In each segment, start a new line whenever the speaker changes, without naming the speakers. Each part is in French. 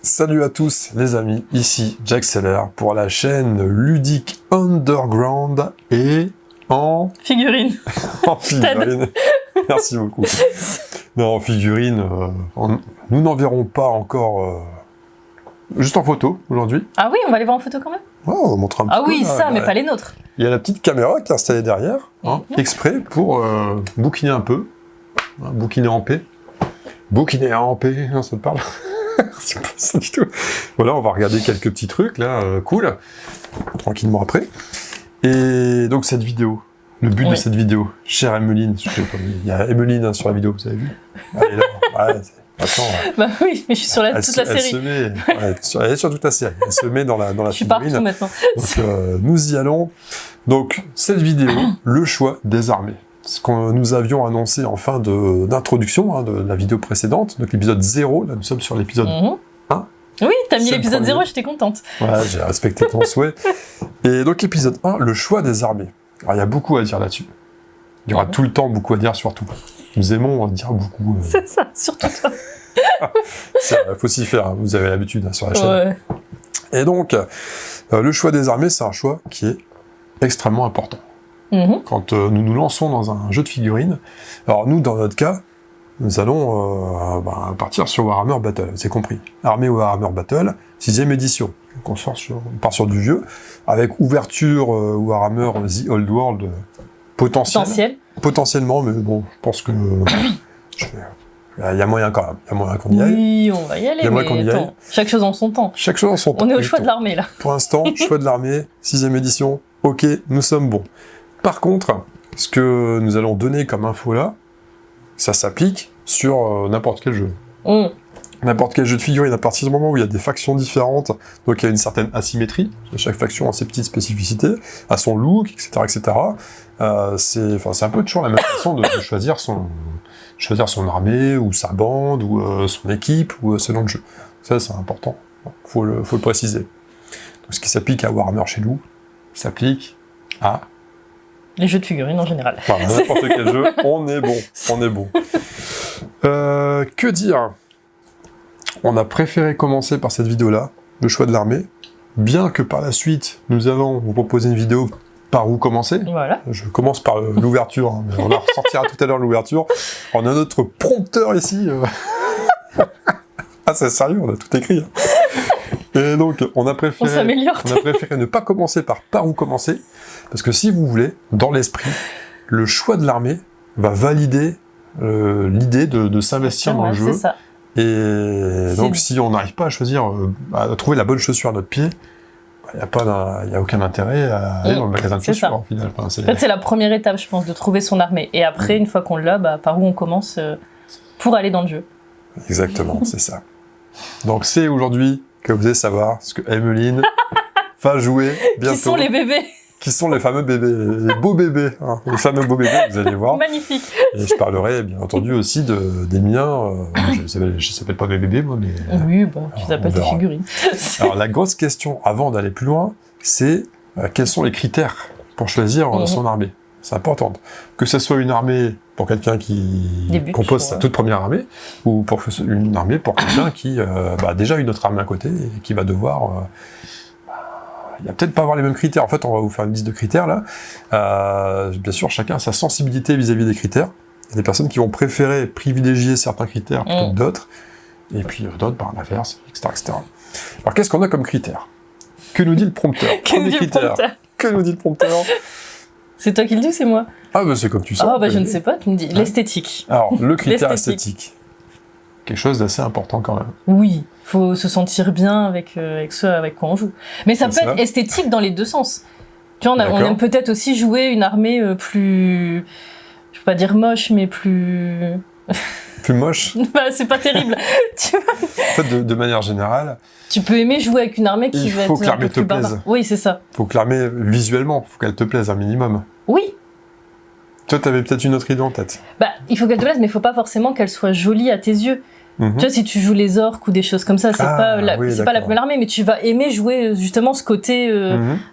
Salut à tous les amis, ici Jack Seller pour la chaîne ludique Underground et en...
Figurine.
en figurine. Merci beaucoup. Non, en figurine, nous n'en verrons pas encore juste en photo aujourd'hui.
Ah oui, on va les voir en photo quand même.
Ouais, on va montrer un petit
Ah
peu.
oui,
là,
ça, mais pas les nôtres.
Il y a la petite caméra qui est installée derrière, exprès pour bouquiner un peu. Bouquiner en paix. Bouquiner en paix, ça te parle? C'est pas ça du tout. Voilà, on va regarder quelques petits trucs là, cool, tranquillement après. Et donc cette vidéo, le but de cette vidéo, chère Emeline, il y a Emeline hein, sur la vidéo, vous avez vu? Elle est là. Ouais, attends.
Bah oui, mais je suis sur toute la série.
Elle se met, elle est sur toute la série. Elle se met dans la
Je suis
figurine.
partout maintenant.
Donc nous y allons. Donc cette vidéo, le choix des armées. Ce que nous avions annoncé en fin d'introduction de la vidéo précédente, donc l'épisode 0, là nous sommes sur l'épisode 1.
Oui, t'as mis
C'est le
l'épisode
premier.
0, j'étais contente.
Ouais, j'ai respecté ton souhait. Et donc l'épisode 1, le choix des armées. Alors il y a beaucoup à dire là-dessus. Il y aura tout le temps beaucoup à dire sur tout. Nous aimons dire beaucoup.
C'est ça, surtout toi.
Il faut s'y faire, hein, vous avez l'habitude hein, sur la chaîne.
Ouais.
Et donc, le choix des armées, c'est un choix qui est extrêmement important. Quand nous nous lançons dans un jeu de figurines, alors nous, dans notre cas, nous allons partir sur Warhammer Battle, c'est compris. Armée Warhammer Battle, 6ème édition. Donc on part sur du vieux, avec ouverture Warhammer The Old World potentiellement, mais bon, je pense que il y a moyen quand même, il y a moyen qu'on y aille.
Oui, on va y aller, mais attends, chaque chose en son temps.
Chaque chose en son temps.
On est au choix de l'armée, là.
Pour l'instant, choix de l'armée, 6ème édition, ok, nous sommes bons. Par contre, ce que nous allons donner comme info là, ça s'applique sur n'importe quel jeu. N'importe quel jeu de figurines, à partir du moment où il y a des factions différentes, donc il y a une certaine asymétrie, chaque faction a ses petites spécificités, a son look, etc. etc. C'est un peu toujours la même façon de choisir son armée, ou sa bande, ou son équipe, ou selon le jeu. Ça, c'est important, faut le préciser. Donc, ce qui s'applique à Warhammer chez nous, s'applique à...
les jeux de figurines en général.
Voilà, n'importe quel jeu, on est bon. Que dire? On a préféré commencer par cette vidéo-là, le choix de l'armée, bien que par la suite, nous allons vous proposer une vidéo par où commencer.
Voilà.
Je commence par l'ouverture, hein, mais on en ressortira tout à l'heure l'ouverture. On a notre prompteur ici. Ah, c'est sérieux, on a tout écrit. Hein. Et donc, on a préféré ne pas commencer par où commencer, parce que si vous voulez, dans l'esprit, le choix de l'armée va valider l'idée de s'investir dans le jeu.
C'est ça.
Et donc, si on n'arrive pas à choisir, à trouver la bonne chaussure à notre pied, il n'y a aucun intérêt à aller dans le magasin de chaussures, au final. Enfin,
en fait, c'est la première étape, je pense, de trouver son armée. Et après, une fois qu'on l'a, par où on commence pour aller dans le jeu.
Exactement, c'est ça. Donc, c'est aujourd'hui que vous allez savoir ce que Emeline va jouer bientôt.
Qui sont les bébés?
Qui sont les fameux bébés, les beaux bébés, hein, les fameux beaux bébés, vous allez voir.
Magnifique.
Et je parlerai, bien entendu, aussi des miens. Je s'appelle pas mes bébés, moi, mais...
Oui, je t'appelle tes figurines.
Alors, la grosse question, avant d'aller plus loin, c'est quels sont les critères pour choisir son armée. C'est important. Que ce soit une armée pour quelqu'un qui compose sa toute première armée, ou pour une armée pour quelqu'un qui a déjà une autre armée à côté, et qui va devoir... il va peut-être pas avoir les mêmes critères. En fait, on va vous faire une liste de critères, là. Bien sûr, chacun a sa sensibilité vis-à-vis des critères. Il y a des personnes qui vont préférer privilégier certains critères plutôt que d'autres, et puis d'autres, par l'inverse, etc., etc. Alors, qu'est-ce qu'on a comme critères? Que nous dit le prompteur? Que nous dit le prompteur?
C'est toi qui le dis ou c'est moi?
Ah, bah c'est comme tu sens.
Je ne sais pas, tu me dis. L'esthétique.
Alors, le critère esthétique. Quelque chose d'assez important quand même.
Oui, faut se sentir bien avec ce avec quoi on joue. Mais ça peut être esthétique dans les deux sens. Tu vois, on aime peut-être aussi jouer une armée plus... Je peux pas dire moche, mais plus...
Plus moche?
C'est pas terrible. Tu vois,
en fait, de manière générale...
Tu peux aimer jouer avec une armée qui va être
il faut que l'armée te plaise.
Oui, c'est ça.
Il faut que l'armée, visuellement, il faut qu'elle te plaise un minimum.
Oui.
Toi, t'avais peut-être une autre idée en tête.
Il faut qu'elle te plaise, mais il faut pas forcément qu'elle soit jolie à tes yeux. Tu vois, si tu joues les orques ou des choses comme ça, c'est pas la même armée, mais tu vas aimer jouer justement ce côté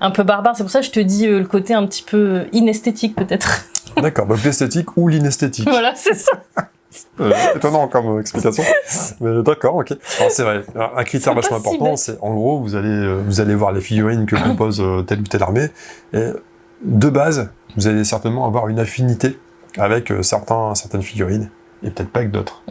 un peu barbare. C'est pour ça que je te dis le côté un petit peu inesthétique, peut-être.
D'accord, donc l'esthétique ou l'inesthétique.
Voilà, c'est ça.
Étonnant comme explication. Mais d'accord, ok. Alors, c'est vrai. Un critère vachement important, c'est en gros, vous allez voir les figurines que compose telle ou telle armée. Et de base, vous allez certainement avoir une affinité avec certaines figurines et peut-être pas avec d'autres.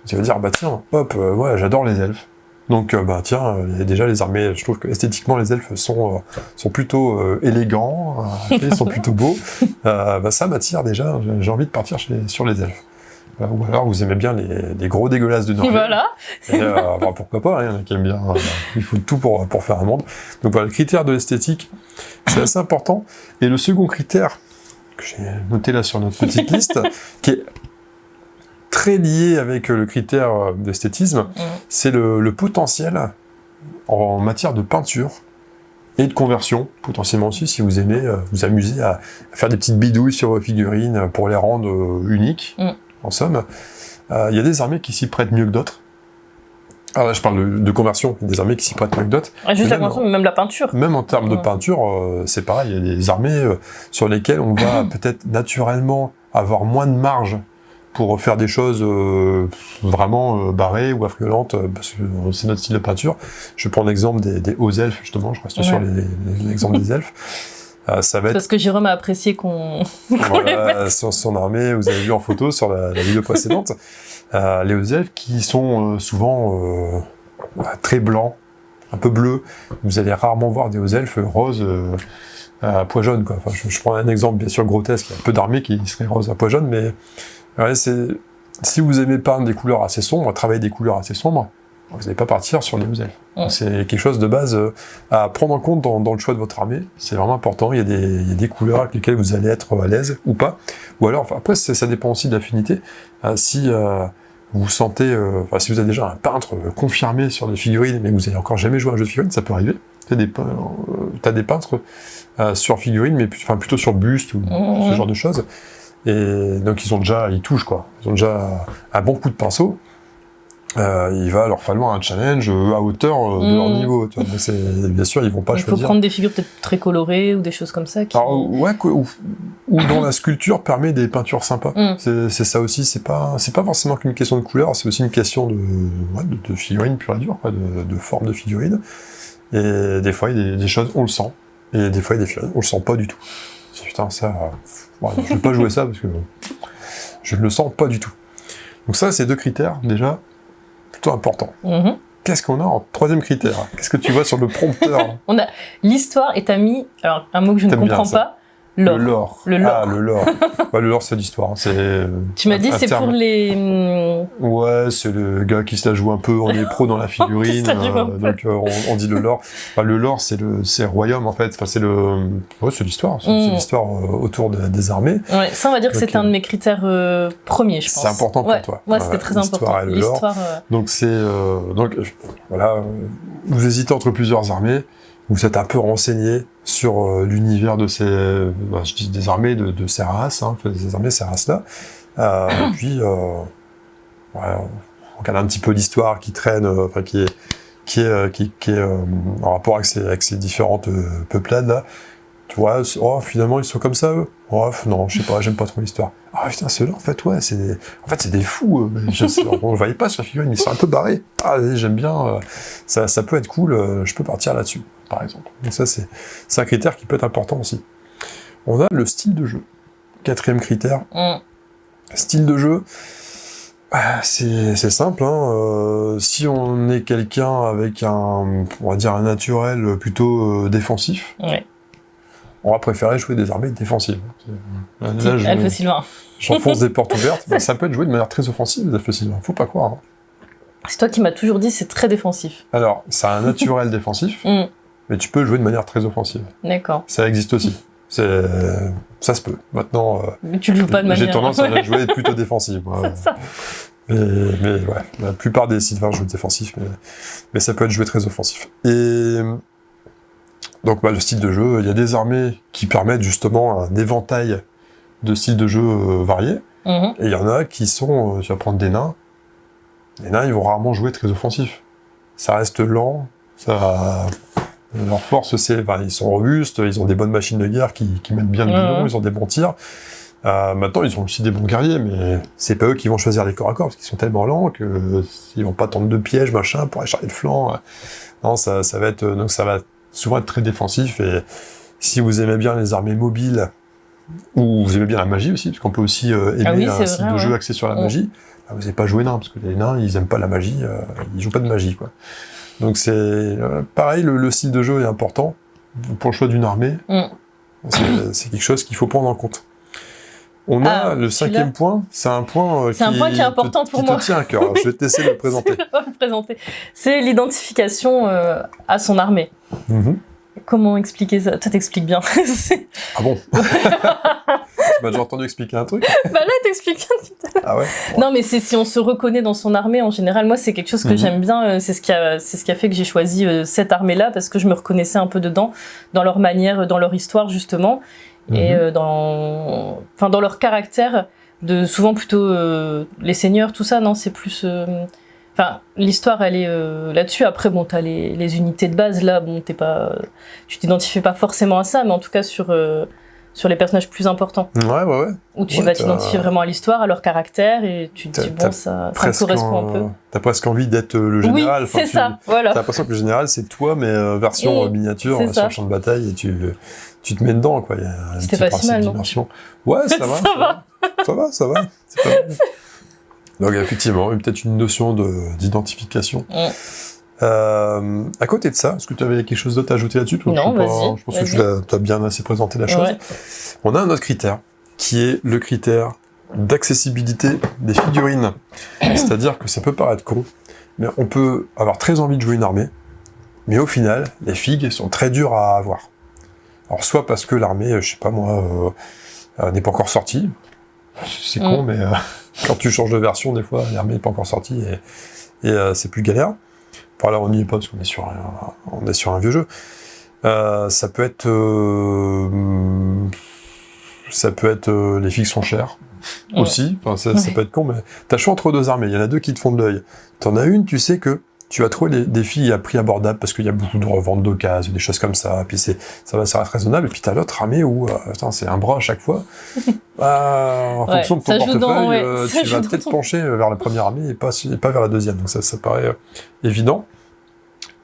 Ça veut dire, bah tiens, hop, ouais, j'adore les elfes. Donc, bah tiens, déjà les armées, je trouve que esthétiquement les elfes sont plutôt élégants, ils sont plutôt beaux. Bah ça m'attire déjà, j'ai envie de partir sur les elfes. Ou alors vous aimez bien les gros dégueulasses de Norvège.
Voilà.
Et, bah, pourquoi pas, il y en a qui aiment bien, il faut tout pour faire un monde. Donc voilà, le critère de l'esthétique, c'est assez important. Et le second critère, que j'ai noté là sur notre petite liste, qui est très lié avec le critère d'esthétisme, c'est le potentiel en matière de peinture et de conversion, potentiellement aussi, si vous aimez vous amuser à faire des petites bidouilles sur vos figurines pour les rendre uniques, en somme. Il y a des armées qui s'y prêtent mieux que d'autres. Ah là, je parle de conversion, des armées qui s'y prêtent mieux que d'autres.
Juste la conversion, mais même la peinture.
Même en termes de peinture, c'est pareil, il y a des armées sur lesquelles on va peut-être naturellement avoir moins de marge pour faire des choses vraiment barrées ou affriolantes, parce que c'est notre style de peinture. Je prends l'exemple des hauts elfes, justement, je reste sur l'exemple des elfes. Ça va être...
Parce que Jérôme a apprécié qu'on
voilà, sur son armée, vous avez vu en photo sur la vidéo précédente, les hauts elfes qui sont souvent très blancs, un peu bleus. Vous allez rarement voir des hauts elfes roses à pois jaune, quoi. Enfin, je prends un exemple bien sûr grotesque, il y a peu d'armées qui seraient roses à pois jaune, mais ouais, si vous aimez peindre des couleurs assez sombres, travailler des couleurs assez sombres, vous n'allez pas partir sur les hauts elfes. C'est quelque chose de base à prendre en compte dans le choix de votre armée. C'est vraiment important. Il y a des couleurs avec lesquelles vous allez être à l'aise ou pas. Ou alors, enfin, après, ça dépend aussi de l'affinité. Si vous sentez, si vous avez déjà un peintre confirmé sur des figurines, mais que vous n'avez encore jamais joué à un jeu de figurines, ça peut arriver. T'as des peintres sur figurines, mais plutôt sur buste ou ce genre de choses. Et donc ils touchent quoi. Ils ont déjà un bon coup de pinceau. Il va leur falloir un challenge à hauteur de leur niveau. Tu vois. Bien sûr, ils vont pas choisir.
Il faut prendre des figures peut-être très colorées ou des choses comme ça.
Alors, ouais, ou dans la sculpture permet des peintures sympas. C'est ça aussi. C'est pas forcément qu'une question de couleur. C'est aussi une question de figurine pure et dure, quoi, de forme de figurine. Et des fois, il y a des choses on le sent. Et des fois, il y a des figurines on le sent pas du tout. Putain, ça. Je vais pas jouer ça parce que je ne le sens pas du tout. Donc ça, c'est deux critères déjà plutôt importants. Qu'est-ce qu'on a en troisième critère? Qu'est-ce que tu vois sur le prompteur?
On a l'histoire et t'as mis, alors un mot que je ne comprends pas, l'or.
Le lore.
Le lore.
Ah, le lore. Le lore, c'est l'histoire.
Tu m'as dit c'est pour les...
Ouais, c'est le gars qui se la joue un peu, on est pro dans la figurine, donc on dit le lore. Le lore, c'est le royaume, en fait. Enfin, c'est l'histoire. C'est l'histoire autour des armées.
Ouais, ça, on va dire que c'est un de mes critères premiers, je pense.
C'est important pour toi.
Ouais, c'était très important.
L'histoire. Donc, voilà, vous hésitez entre plusieurs armées. Vous êtes un peu renseigné sur l'univers de des armées de ces races, des armées de ces races-là. Puis, on regarde un petit peu l'histoire qui traîne, qui est en rapport avec ces différentes peuplades là. Tu vois, finalement ils sont comme ça eux. Non, je sais pas, j'aime pas trop l'histoire. Ah putain, ceux-là en fait ouais, c'est des fous. On le voyait pas sur la figurine, ils sont un peu barrés. Ah j'aime bien, ça peut être cool. Je peux partir là-dessus, par exemple. Donc ça c'est un critère qui peut être important aussi. On a le style de jeu. Quatrième critère. Style de jeu. C'est simple, si on est quelqu'un avec on va dire un naturel plutôt défensif, on va préférer jouer des armées défensives.
Là, Elfe Sylvain.
J'enfonce des portes ouvertes, ça peut être joué de manière très offensive, les Elfe Sylvain, faut pas croire.
C'est toi qui m'as toujours dit c'est très défensif.
Alors, c'est un naturel défensif, mais tu peux jouer de manière très offensive.
D'accord.
Ça existe aussi. Ça se peut. Maintenant,
mais tu le joues pas de manière...
j'ai tendance à jouer plutôt défensive.
C'est ça.
Mais ouais, la plupart des Sylvains jouent défensif, mais ça peut être joué très offensif. Et donc le style de jeu, il y a des armées qui permettent justement un éventail de styles de jeu variés, et il y en a qui sont, tu vas prendre des nains, les nains ils vont rarement jouer très offensif. Ça reste lent, leur force c'est, ils sont robustes, ils ont des bonnes machines de guerre qui mettent bien le guidon, ils ont des bons tirs. Maintenant, ils sont aussi des bons guerriers, mais c'est pas eux qui vont choisir les corps à corps, parce qu'ils sont tellement lents qu'ils vont pas tendre de pièges, machin, pour aller charger le flanc. Non, ça va souvent être très défensif, et si vous aimez bien les armées mobiles, ou vous aimez bien la magie aussi, parce qu'on peut aussi aimer un style de jeu axé sur la magie, vous n'avez pas joué nain, parce que les nains, ils aiment pas la magie, ils jouent pas de magie, quoi. Donc c'est pareil, le style de jeu est important pour le choix d'une armée. C'est quelque chose qu'il faut prendre en compte. On a le 5e point, c'est un point qui
est important pour moi.
Te tient à cœur. Alors, je vais te laisser le présenter.
C'est l'identification à son armée. Comment expliquer ça? Toi, t'expliques bien.
Ah bon? Tu m'as déjà entendu expliquer un truc?
Bah là, t'expliques un petit peu.
Ah ouais?
Non, mais c'est si on se reconnaît dans son armée, en général, moi, c'est quelque chose que j'aime bien. C'est ce qui a fait que j'ai choisi cette armée-là, parce que je me reconnaissais un peu dedans, dans leur manière, dans leur histoire, justement, et dans leur caractère, de souvent plutôt les seigneurs, tout ça, non, c'est plus... Enfin, l'histoire, elle est là-dessus. Après, bon, t'as les unités de base, là, bon, tu t'identifies pas forcément à ça, mais en tout cas sur les personnages plus importants.
Ouais.
Où tu vas t'identifier vraiment à l'histoire, à leur caractère, et tu te dis, bon, ça me correspond un peu.
T'as presque envie d'être le général.
Oui, c'est ça, voilà.
T'as l'impression que le général, c'est toi, mais version miniature, sur le champ de bataille, et tu te mets dedans, quoi.
C'était pas si mal, non?
Ouais, ça va. Ça va. C'est pas mal. Donc effectivement, il y a peut-être une notion d'identification. À côté de ça, est-ce que tu avais quelque chose d'autre à ajouter là-dessus?
Non, vas-y.
Je pense que tu as bien assez présenté la chose. Ouais. On a un autre critère, qui est le critère d'accessibilité des figurines. C'est-à-dire que ça peut paraître con, mais on peut avoir très envie de jouer une armée, mais au final, les figues sont très dures à avoir. Alors soit parce que l'armée, je sais pas moi, n'est pas encore sortie. C'est con, mais quand tu changes de version, des fois, l'armée n'est pas encore sortie et c'est plus galère. Enfin là, on n'y est pas parce qu'on est sur un vieux jeu. Ça peut être les figues sont chères aussi. Enfin, ça peut être con, mais t'as le choix entre deux armées. Il y en a deux qui te font de l'œil. T'en as une, tu sais que tu vas trouver des filles à prix abordable parce qu'il y a beaucoup de reventes d'occasion, des choses comme ça, puis ça reste raisonnable, et puis t'as l'autre armée où c'est un bras à chaque fois. En fonction de ton portefeuille, tu vas peut-être pencher vers la première armée et pas vers la deuxième, donc ça paraît évident.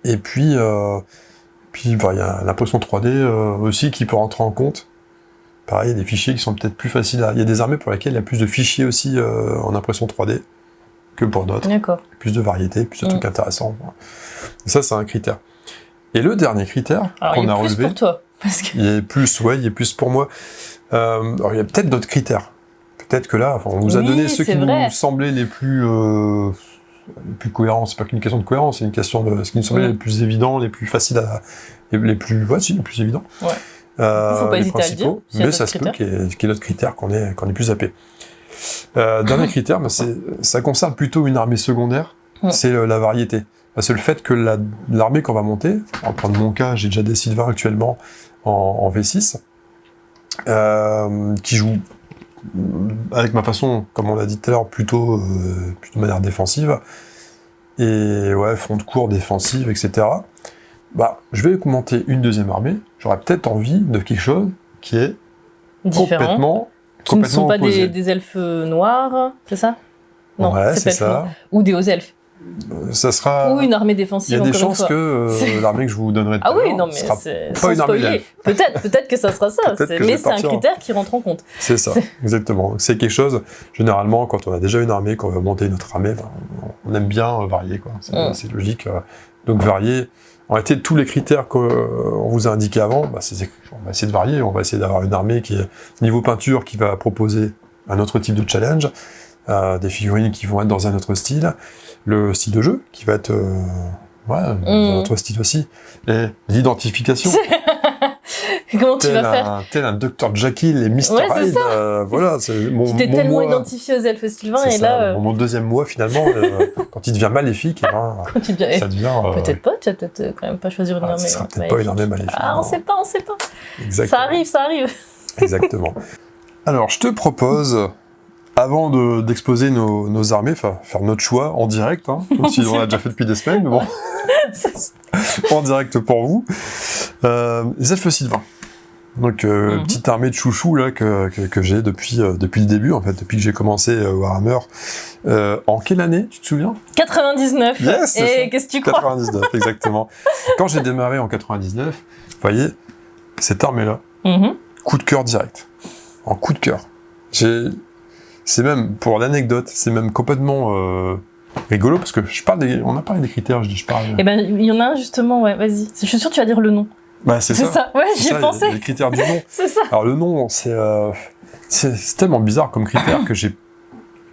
Et puis il y a l'impression 3D aussi qui peut rentrer en compte. Pareil, il y a des fichiers qui sont peut-être plus faciles il y a des armées pour lesquelles il y a plus de fichiers aussi en impression 3D. Que pour d'autres.
D'accord.
Plus de variété, plus de trucs intéressants. Ça, c'est un critère. Et le dernier critère qu'on a relevé... Il est plus
pour toi. Parce que...
Il est plus pour moi. Alors, il y a peut-être d'autres critères. Peut-être que là, on vous a donné ceux qui nous semblaient les plus cohérents. C'est pas qu'une question de cohérence, c'est une question de ce qui nous semblait les plus évidents, les plus faciles les plus évidents.
Ouais. Faut pas hésiter à le dire.
Mais ça se peut qu'il y ait d'autres critères qu'on ait plus zappés. Dernier critère, ça concerne plutôt une armée secondaire, c'est la variété. C'est le fait que l'armée qu'on va monter, on va prendre mon cas, j'ai déjà des Sylvains actuellement en V6, qui jouent avec ma façon, comme on l'a dit tout à l'heure, plutôt de manière défensive, et front de cour, défensive, etc. Je vais monter une deuxième armée, j'aurais peut-être envie de quelque chose qui est
différent. Qui ne sont pas des elfes noirs, c'est ça? Non,
c'est pas ça.
Ou des hauts elfes.
Ça sera...
Ou une armée défensive.
Il y a des chances que l'armée que je vous donnerai tout à l'heure sera pas une armée d'elfes.
Peut-être que ça sera ça, mais c'est un critère qui rentre en compte.
C'est ça, exactement. C'est quelque chose, généralement, quand on a déjà une armée, qu'on veut monter une autre armée, on aime bien varier, quoi. C'est logique. Donc varier. En réalité, tous les critères qu'on vous a indiqués avant, on va essayer de varier, on va essayer d'avoir une armée qui est niveau peinture, qui va proposer un autre type de challenge, des figurines qui vont être dans un autre style, le style de jeu qui va être dans un autre style aussi, et l'identification.
Comment tu vas faire?
Tel un Dr. Jekyll et Mr. Hyde. Voilà,
tu t'es tellement identifié aux elfes Sylvains, et là...
Mon deuxième mois, finalement, quand il devient maléfique, ça devient...
Peut-être pas, tu vas peut-être quand même pas choisir une armée.
Ça sera peut-être pas une armée maléfique.
On sait pas.
Exactement.
Ça arrive.
Exactement. Alors, je te propose, avant d'exposer nos armées, faire notre choix en direct, comme si on l'a déjà fait depuis des semaines, mais bon, en direct pour vous, les elfes Sylvains. Donc, petite armée de chouchous là que j'ai depuis le début, en fait, depuis que j'ai commencé Warhammer. En quelle année, tu te souviens?
99.
Yes,
et qu'est-ce que tu crois?
99, exactement. Quand j'ai démarré en 99, vous voyez, cette armée-là, coup de cœur direct. En coup de cœur. C'est même, pour l'anecdote, c'est même complètement rigolo, parce que on a parlé des critères, je parle...
Eh ben, il y en a un justement, ouais, vas-y. Je suis sûre que tu vas dire le nom.
Bah, c'est ça.
Ouais, j'y ai pensé.
Les critères du nom.
C'est ça.
Alors, le nom, c'est tellement bizarre comme critère que j'ai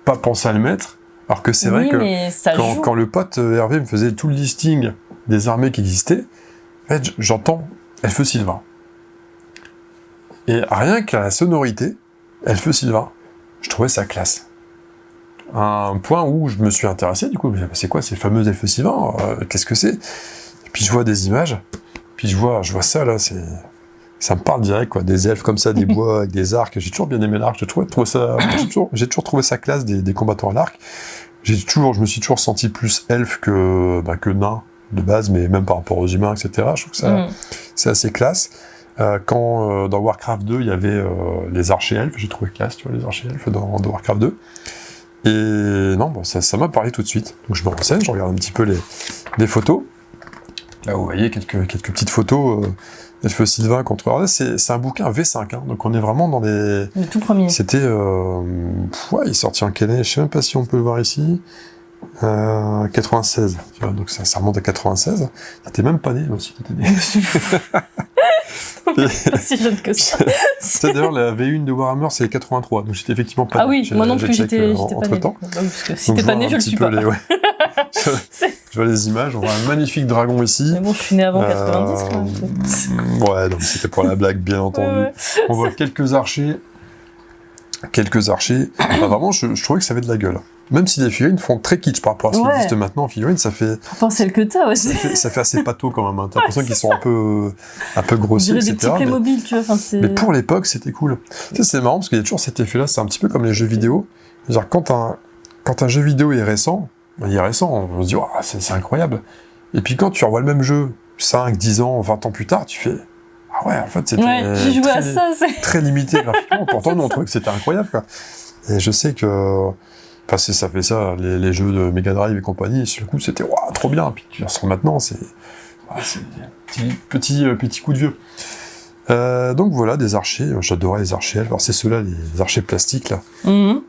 pas pensé à le mettre. Alors que c'est vrai que quand le pote Hervé me faisait tout le listing des armées qui existaient, en fait, j'entends Elfe Sylvain. Et rien qu'à la sonorité, Elfe Sylvain, je trouvais ça classe. À un point où je me suis intéressé, du coup, c'est quoi ces fameux Elfe Sylvain? Qu'est-ce que c'est? Et puis je vois des images. Puis je vois ça là, ça me parle direct quoi, des elfes comme ça, des bois avec des arcs. J'ai toujours bien aimé l'arc. J'ai toujours trouvé ça classe des combattants à l'arc. Je me suis toujours senti plus elfe que nain de base, mais même par rapport aux humains, etc. Je trouve que ça c'est assez classe. Quand dans Warcraft 2 il y avait les archers elfes, j'ai trouvé classe, tu vois, les archers elfes dans Warcraft 2. Et non, bon, ça m'a parlé tout de suite. Donc je me renseigne, je regarde un petit peu les photos. Là, vous voyez quelques petites photos d'Elfe Sylvain contre Hordes. C'est un bouquin V5, hein, donc on est vraiment dans les...
Le tout premier.
C'était... il est sorti en quelle année? Je sais même pas si on peut le voir ici. 96, tu vois, donc ça remonte à 96. T'étais même pas né, moi aussi, t'étais né.
Pas si jeune que ça.
C'est d'ailleurs la V1 de Warhammer, c'est 83, donc j'étais effectivement pas né.
Ah oui, moi non plus, j'étais pas né.
Temps.
Bah oui, parce que si t'es pas né, je le suis pas.
Je vois les images, on voit un magnifique dragon ici.
Mais bon, je suis né avant 90 quand même.
Ouais, donc c'était pour la blague, bien entendu. Ouais. On voit quelques archers. Vraiment, je trouvais que ça avait de la gueule. Même si les figurines font très kitsch par rapport à ce qui existe maintenant en figurines, ça fait...
Pourtant, celle que t'as, ouais.
Ça fait assez pâteau quand même, hein. T'as l'impression qu'ils sont un peu grossiers, etc.
Des petits Playmobil, tu vois.
Mais pour l'époque, c'était cool. Tu sais, c'est marrant, parce qu'il y a toujours cet effet-là, c'est un petit peu comme les jeux vidéo. C'est-à-dire, quand un jeu vidéo est récent, on se dit, oh, c'est incroyable. Et puis quand tu revois le même jeu 5, 10 ans, 20 ans plus tard, tu fais... Ah ouais, en fait, c'était très limité graphiquement. Pourtant, nous, on trouvait que c'était incroyable, quoi. Et je sais que... Enfin, ça fait ça, les jeux de Mega Drive et compagnie, et sur le coup, c'était trop bien. Puis tu ressens maintenant, c'est petit coup de vieux. Donc voilà, des archers. J'adorais les archers. Alors c'est ceux-là, les archers plastiques, là.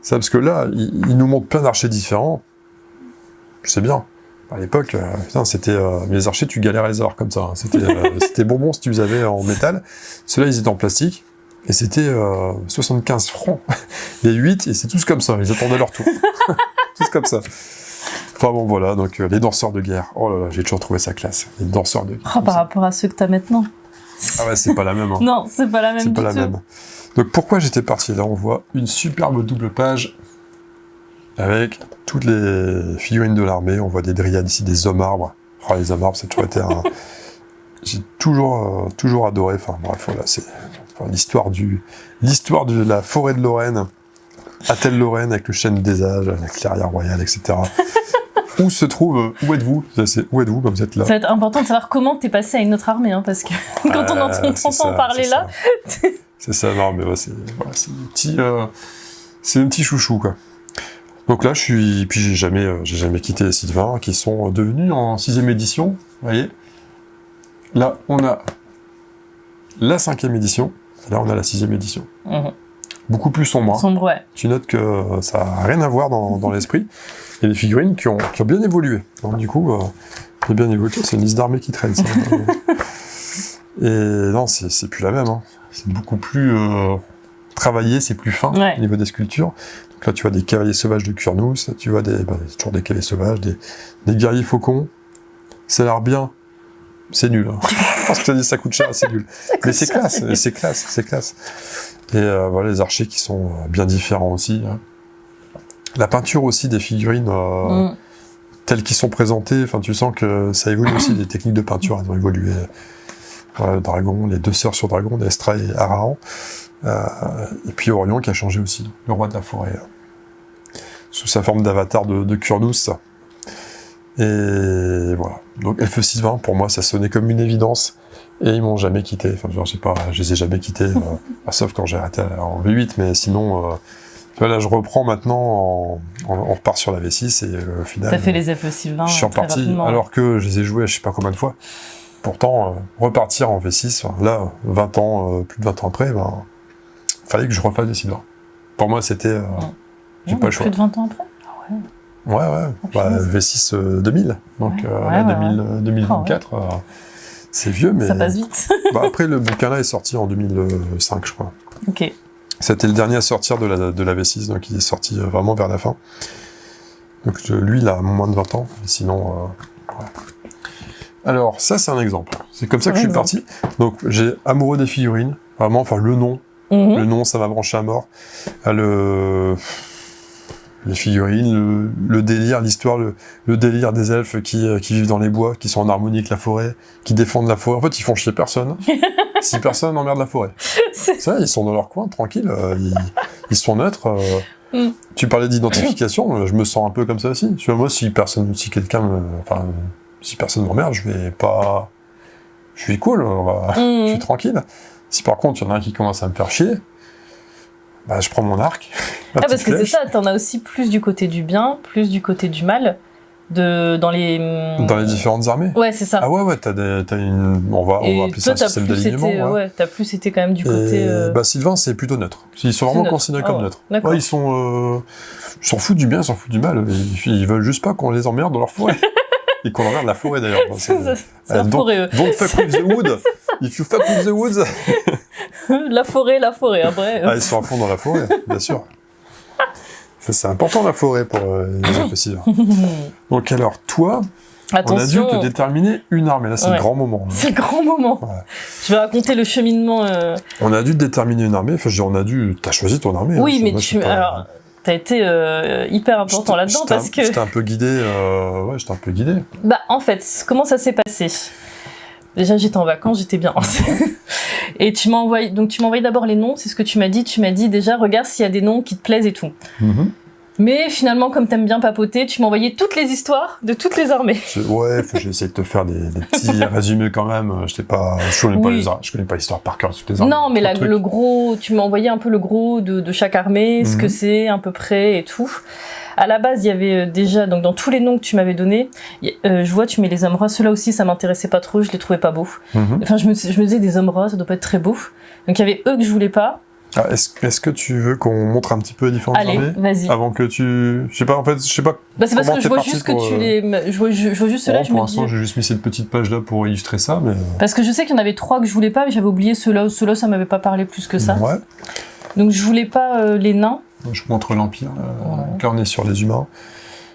Ça, parce que là, ils nous montrent plein d'archers différents. C'est bien. À l'époque, c'était... les archers, tu galérais à les avoir comme ça. Hein. C'était bonbon si tu les avais en métal. Ceux-là, ils étaient en plastique. Et c'était 75 francs. Les 8, et c'est tous comme ça. Ils attendaient leur tour. Tous comme ça. Enfin bon, voilà. Donc, les danseurs de guerre. Oh là là, j'ai toujours trouvé ça classe. Les danseurs de guerre.
Oh, par rapport à ceux que t'as maintenant.
Ah ouais, c'est pas la même. Hein.
Non, c'est pas la même du tout. C'est pas la même.
Donc, pourquoi j'étais parti? Là, on voit une superbe double page avec toutes les figurines de l'armée. On voit des dryades ici, des hommes arbres. Oh, les hommes arbres, ça a toujours été un... J'ai toujours adoré. Enfin, bref, voilà, c'est... L'histoire de la forêt de Lorraine, Athel-Lorraine avec le chêne des âges, la clairière royale, etc. Où êtes-vous comme vous êtes là?
Ça va être important de savoir comment t'es passé à une autre armée, hein, parce que quand on entend parler là...
C'est ça, non, mais c'est un petit chouchou, quoi. Donc là, puis j'ai jamais quitté les Sylvains, qui sont devenus en 6e édition, vous voyez. Là, on a la 5e édition. Là, on a la 6e édition. Beaucoup plus sombre.
Sombre, ouais.
Tu notes que ça n'a rien à voir dans l'esprit. Et les figurines qui ont bien évolué. Donc, du coup, bien évolué. C'est une liste d'armées qui traîne, ça. Et non, c'est plus la même. Hein. C'est beaucoup plus travaillé, c'est plus fin au niveau des sculptures. Donc là, tu vois des cavaliers sauvages de Kurnous. Là, tu vois toujours des cavaliers sauvages, des guerriers faucons. Ça a l'air bien. C'est nul. Hein. Parce que ça coûte cher, c'est nul. Mais c'est classe. Et voilà, les archers qui sont bien différents aussi. Hein. La peinture aussi des figurines telles qu'ils sont présentées, enfin tu sens que ça évolue aussi, les techniques de peinture, elles ont évolué. Voilà, le dragon, les deux sœurs sur dragon, Estra et Arahan. Et puis Orion qui a changé aussi, le roi de la forêt. Sous sa forme d'avatar de Kurnous. Et voilà. Donc Elfe Sylvain, pour moi, ça sonnait comme une évidence. Et ils m'ont jamais quitté. Enfin, genre, je les ai jamais quittés, sauf quand j'ai arrêté en V8, mais sinon, là, je reprends maintenant, on repart sur la V6 et au final.
T'as fait les FE620.
Je suis reparti, alors que je les ai joués je sais pas combien de fois. Pourtant, repartir en V6, là, 20 ans, plus de 20 ans après, fallait que je refasse des Sylvains. Pour moi, c'était, j'ai pas le choix.
Plus de 20 ans après?
Ouais. V6 2000, donc 2024. C'est vieux, mais...
Ça passe vite.
Après, le bouquin-là est sorti en 2005, je crois.
Ok.
C'était le dernier à sortir de la V6, donc il est sorti vraiment vers la fin. Donc lui, il a moins de 20 ans, mais sinon... ouais. Alors, ça, c'est un exemple. C'est comme ça que je suis parti. Donc, j'ai amoureux des figurines. Vraiment, le nom. Le nom, ça m'a branché à mort. Les figurines, le délire, l'histoire, le délire des elfes qui vivent dans les bois, qui sont en harmonie avec la forêt, qui défendent la forêt. En fait, ils font chier personne. Si personne n'emmerde la forêt. Ça, ils sont dans leur coin, tranquilles. Ils sont neutres. Tu parlais d'identification, je me sens un peu comme ça aussi. Tu vois, moi, si personne m'emmerde, je suis cool, je suis tranquille. Si par contre, il y en a un qui commence à me faire chier, je prends mon arc.
Parce que c'est ça, t'en as aussi plus du côté du bien, plus du côté du mal, dans les
différentes armées.
Ouais, c'est ça.
Ah ouais, on va appeler ça un système d'alignement.
T'as plus été quand même du côté...
Sylvain, c'est plutôt neutre. Ils sont vraiment considérés comme neutres.
Ouais,
ils s'en foutent du bien, ils s'en foutent du mal. Ils veulent juste pas qu'on les emmerde dans leur forêt. Et qu'on emmerde la forêt d'ailleurs.
C'est la forêt.
Don't fuck with the wood. If you fuck with the woods.
La forêt, après.
Ils sont à fond dans la forêt, bien sûr. Ça, c'est important la forêt pour les impossibles. Donc alors, toi,
attention.
On a dû te déterminer une arme. Et là, c'est le grand moment.
C'est le grand moment. Ouais. Je vais raconter le cheminement.
On a dû te déterminer une armée. Enfin, t'as choisi ton armée.
Oui, mais alors, t'as été hyper important là-dedans parce que...
J'étais un peu guidé. J'étais un peu guidé.
En fait, comment ça s'est passé ? Déjà, j'étais en vacances, j'étais bien. Et tu m'as envoyé d'abord les noms, c'est ce que tu m'as dit. Tu m'as dit déjà, regarde s'il y a des noms qui te plaisent et tout. Mais finalement, comme t'aimes bien papoter, tu m'as envoyé toutes les histoires de toutes les armées.
J'ai essayé de te faire des petits résumés quand même. Je connais pas l'histoire par cœur de toutes les armées.
Non, mais le gros, tu m'as envoyé un peu le gros de chaque armée, ce que c'est à peu près et tout. À la base, il y avait déjà, donc dans tous les noms que tu m'avais donnés, je vois, tu mets les hommes rats. Ceux-là aussi, ça m'intéressait pas trop, je les trouvais pas beaux. Enfin, je me disais, des hommes rats, ça doit pas être très beau. Donc il y avait eux que je voulais pas.
Est-ce que tu veux qu'on montre un petit peu les différentes armées ?
Vas-y.
Avant que tu... Je sais pas.
C'est parce que je vois juste que tu les... Je vois juste ceux-là,
pour l'instant, j'ai juste mis cette petite page-là pour illustrer ça, mais... Parce
que je sais qu'il y en avait 3 que je voulais pas, mais j'avais oublié ceux-là. Ceux-là, ça m'avait pas parlé plus que ça.
Ouais.
Donc je voulais pas les nains.
Je montre l'Empire. Donc là, on est sur les humains.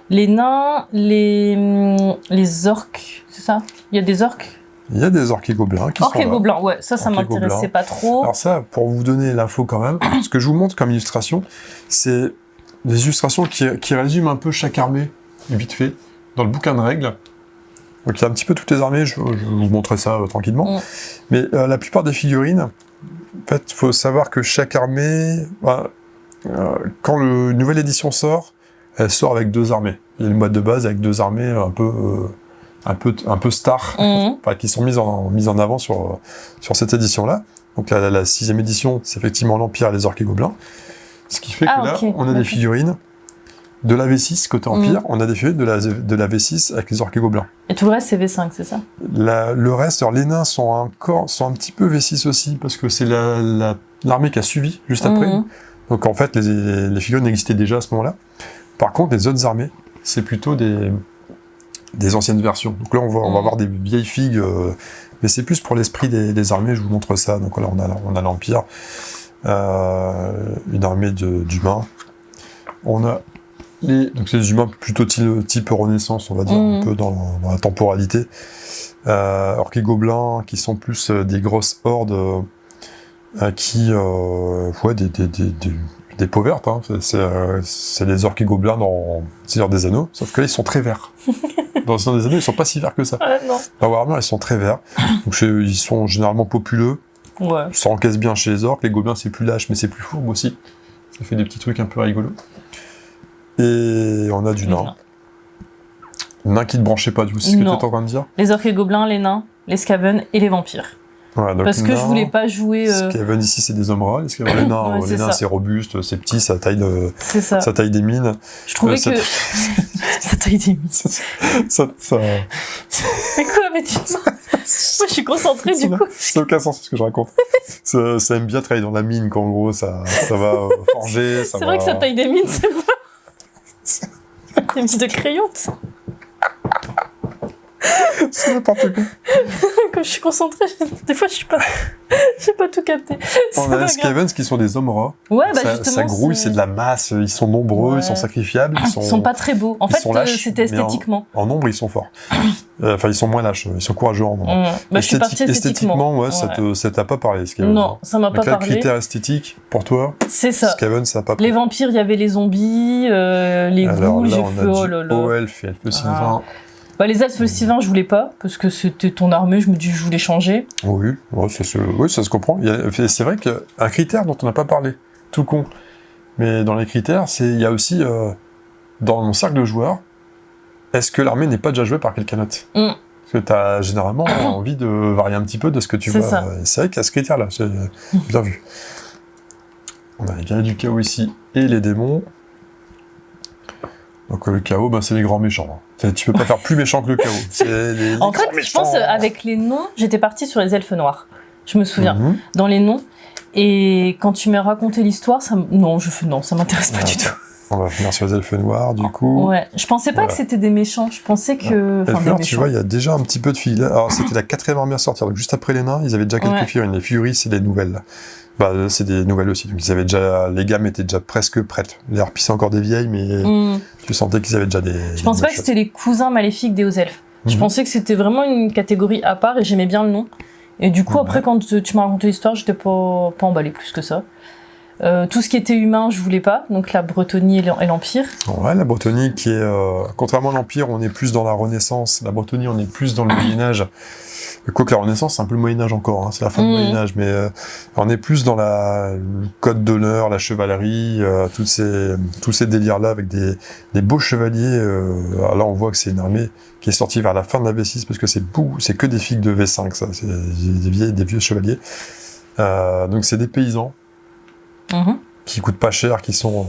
Les nains, les orques, c'est ça ? Il y a des orques ?
Il y a des orques et gobelins qui sont là.
Orques et gobelins, ouais, ça m'intéressait pas trop.
Alors ça, pour vous donner l'info quand même, ce que je vous montre comme illustration, c'est des illustrations qui résument un peu chaque armée, vite fait, dans le bouquin de règles. Donc il y a un petit peu toutes les armées, je vais vous montrer ça tranquillement. Mais la plupart des figurines, en fait, il faut savoir que chaque armée, quand une nouvelle édition sort, elle sort avec 2 armées. Il y a une boîte de base avec 2 armées un peu stars, qui sont mises en avant sur cette édition-là. Donc la 6e édition, c'est effectivement l'Empire et les orques et gobelins. Ce qui fait que là, on a des figurines de la V6 côté Empire, on a des figurines de la V6 avec les orques et gobelins.
Et tout le reste, c'est V5, c'est ça ?
Le reste, alors les nains sont un petit peu V6 aussi, parce que c'est l'armée qui a suivi juste après. Donc en fait, les figurines existaient déjà à ce moment-là. Par contre, les autres armées, c'est plutôt des anciennes versions. Donc là, on va avoir des vieilles figues, mais c'est plus pour l'esprit des armées, je vous montre ça. Donc là, on a l'Empire, une armée d'humains. On a donc c'est des humains plutôt type Renaissance, on va dire, un peu dans la temporalité. Orques et gobelins, qui sont plus des grosses hordes, des peaux vertes, hein. C'est les orques et gobelins dans Seigneur des Anneaux, sauf que là, ils sont très verts. Dans Seigneur des Anneaux, ils sont pas si verts que ça.
Non.
Dans Warhammer, ils sont très verts. Donc, ils sont généralement populeux.
Ouais.
Ça encaisse bien chez les orques. Les gobelins, c'est plus lâche, mais c'est plus fourbe aussi. Ça fait des petits trucs un peu rigolos. Et on a du nain. Nain qui ne branchait pas, du coup, c'est ce que tu étais en train de dire ?
Les orques et gobelins, les nains. les Skaven et les vampires.
Ouais, donc
parce que je voulais pas jouer...
Skaven ici, c'est des hommes rats. Les Skaven, les nains, les nains c'est robuste, c'est petit, ça taille des mines.
Je trouvais que... ça taille des mines.
ça...
Mais quoi, mais tu... Moi, je suis concentrée, du coup.
Ça n'a aucun sens, ce que je raconte. ça aime bien travailler dans la mine, quand en gros, ça va forger, ça va...
C'est vrai que ça taille des mines, c'est pas... Des mines de crayon,
c'est n'importe quoi.
Comme je suis concentrée, des fois j'ai pas tout capté.
On a les Skavens qui sont des hommes rats.
Ouais, bah justement.
Ça grouille, c'est de la masse, ils sont nombreux, ils sont sacrifiables.
Ils sont pas très beaux. En fait, c'était esthétiquement.
En nombre, ils sont forts. Enfin, ils sont moins lâches, ils sont courageux en nombre.
Bah, je suis partie esthétiquement.
Ouais, ça t'a pas parlé, Skaven.
Non, ça m'a pas parlé.
Le critère esthétique, pour toi,
c'est ça.
Skaven, ça n'a pas parlé.
Les vampires, il y avait les zombies, les ghouls, j'ai fait oh là là.
Elfes et elfes sylvains.
Bah, les elfes sylvains, je voulais pas, parce que c'était ton armée, je me dis, je voulais changer.
Oui, ça se comprend. C'est vrai qu'un critère dont on n'a pas parlé, tout con, mais dans les critères, il y a aussi, dans mon cercle de joueurs, est-ce que l'armée n'est pas déjà jouée par quelqu'un d'autre Parce que tu as généralement envie de varier un petit peu de ce que tu vois. C'est vrai qu'il y a ce critère-là, j'ai bien vu. On a les guerriers du chaos ici, et les démons. Donc le chaos, c'est les grands méchants. Tu peux pas faire plus méchant que le chaos.
En fait, je pense avec les noms, j'étais partie sur les elfes noirs. Je me souviens, dans les noms. Et quand tu m'as raconté l'histoire, ça m'intéresse pas du tout.
On va finir sur les elfes noirs, du coup.
Ouais, je pensais pas que c'était des méchants. Je pensais que...
Elfes noirs, tu vois, il y a déjà un petit peu de figurines. Alors, c'était la 4e armée à sortir. Donc juste après les nains, ils avaient déjà quelques figurines. Les figurines, c'est des nouvelles. C'est des nouvelles aussi. Donc les gammes étaient déjà presque prêtes. Les harpies, c'est encore des vieilles, mais tu sentais qu'ils avaient déjà des...
Je pensais pas que c'était les cousins maléfiques des hauts elfes. Je pensais que c'était vraiment une catégorie à part et j'aimais bien le nom. Et du coup, après, quand tu m'as raconté l'histoire, j'étais pas emballée plus que ça. Tout ce qui était humain, je voulais pas. Donc la Bretonie et l'Empire.
Ouais, la Bretonie qui est... contrairement à l'Empire, on est plus dans la Renaissance. La Bretonie, on est plus dans le Moyen-Âge. Quoique la Renaissance, c'est un peu le Moyen-Âge encore, c'est la fin du Moyen-Âge, mais on est plus dans le code d'honneur, la chevalerie, tous ces délires-là avec des beaux chevaliers. Alors là, on voit que c'est une armée qui est sortie vers la fin de la V6, parce que c'est que des figues de V5, ça, c'est des vieux chevaliers. Donc c'est des paysans qui coûtent pas cher, qui vont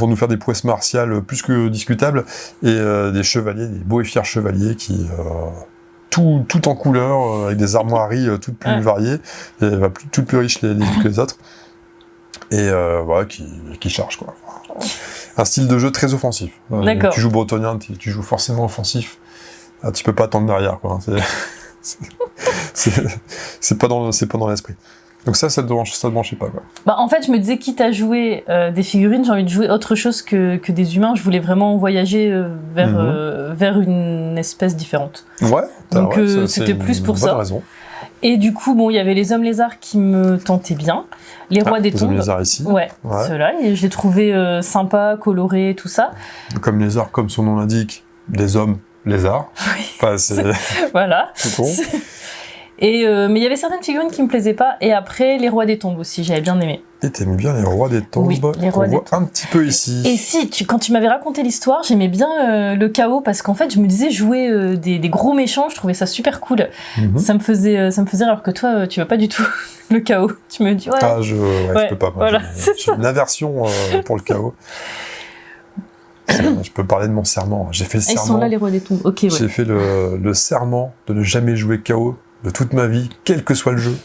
nous faire des prouesses martiales plus que discutables, et des chevaliers, des beaux et fiers chevaliers qui... tout en couleur, avec des armoiries toutes plus variées, toutes plus riches les unes que les autres, et voilà, qui chargent, quoi. Un style de jeu très offensif. Tu joues bretonien, tu joues forcément offensif. Tu peux pas attendre derrière, quoi. C'est pas dans l'esprit. Donc ça te branchait pas, quoi.
En fait, je me disais, quitte à jouer des figurines, j'ai envie de jouer autre chose que des humains. Je voulais vraiment voyager vers une espèce différente.
Ouais.
Donc c'était plus pour ça.
Raison.
Et du coup, il y avait les hommes lézards qui me tentaient bien. Les rois des tombes.
Les hommes lézards ici.
Ouais. Ceux-là. Et je les trouvais sympas, colorés, tout ça.
Comme lézards, comme son nom l'indique, des hommes lézards.
Oui.
Enfin,
voilà.
C'est con.
Mais il y avait certaines figurines qui me plaisaient pas. Et après, les rois des tombes aussi, j'avais bien aimé.
Et t'aimes bien les rois des tombes,
les rois
qu'on voit un petit peu ici.
Et si, quand tu m'avais raconté l'histoire, j'aimais bien le chaos, parce qu'en fait, je me disais jouer des gros méchants, je trouvais ça super cool. Ça me faisait alors que toi, tu veux pas du tout le chaos. Tu me dis,
je peux pas.
Voilà,
j'ai une aversion pour le chaos. Je peux parler de mon serment. J'ai fait le serment.
Ils sont là, les rois des tombes. Ok, ouais.
J'ai fait le serment de ne jamais jouer chaos de toute ma vie, quel que soit le jeu.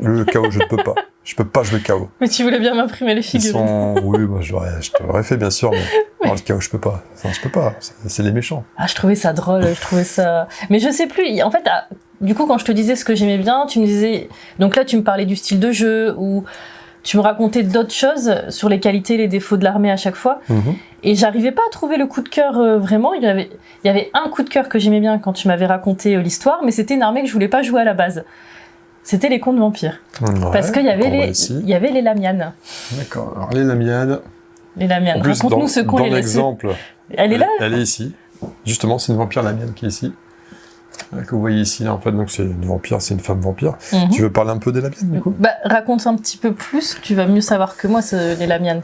Le chaos, je ne peux pas. Je peux pas jouer chaos.
Mais tu voulais bien m'imprimer les figurines.
Oui, je t'aurais fait, bien sûr, mais non, le chaos, je peux pas. Je peux pas. C'est les méchants.
Je trouvais ça drôle, Mais je sais plus. En fait, du coup, quand je te disais ce que j'aimais bien, tu me disais... Donc là, tu me parlais du style de jeu, ou tu me racontais d'autres choses sur les qualités et les défauts de l'armée à chaque fois. Et j'arrivais pas à trouver le coup de cœur vraiment. Il y avait un coup de cœur que j'aimais bien quand tu m'avais raconté l'histoire, mais c'était une armée que je voulais pas jouer à la base. C'était les contes vampires. Parce qu'il y avait les Lamianes.
D'accord. Alors les Lamianes.
Les Lamianes. Raconte-nous ce qu'ont les
l'exemple.
Elle est là.
Elle est ici. Justement, c'est une vampire Lamiane qui est ici. Que vous voyez ici, là, en fait, donc c'est une vampire, c'est une femme vampire. Tu veux parler un peu des Lamianes, du coup ?
Raconte un petit peu plus, tu vas mieux savoir que moi, les Lamianes.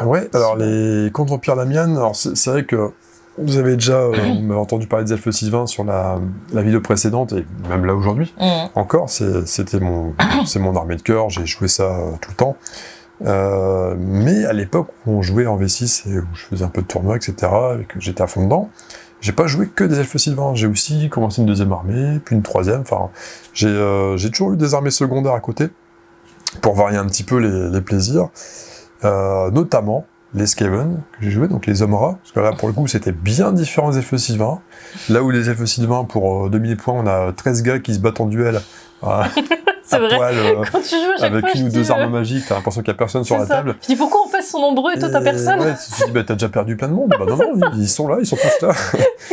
Ouais, alors les contes vampires Lamianes, alors c'est vrai que vous avez déjà on m'avait entendu parler des elfes Sylvains sur la vidéo précédente, et même là aujourd'hui, encore, c'est mon armée de cœur, j'ai joué ça tout le temps. Mais à l'époque où on jouait en V6 et où je faisais un peu de tournois, etc., et que j'étais à fond dedans, j'ai pas joué que des elfes Sylvains, j'ai aussi commencé une deuxième armée, puis une troisième, enfin, j'ai toujours eu des armées secondaires à côté, pour varier un petit peu les plaisirs, notamment les Skaven que j'ai joué, donc les hommes rats, parce que là pour le coup c'était bien différent des elfes Sylvains, là où les elfes Sylvains pour 2000 points on a 13 gars qui se battent en duel,
c'est vrai,
poil,
quand tu joues à chaque
avec
fois,
une ou deux armes magiques, t'as l'impression qu'il n'y a personne sur la table.
Je dis pourquoi on fait son nombreux et toi t'as personne?
Ouais, tu te dis bah t'as déjà perdu plein de monde, bah non, ils sont là, ils sont tous là.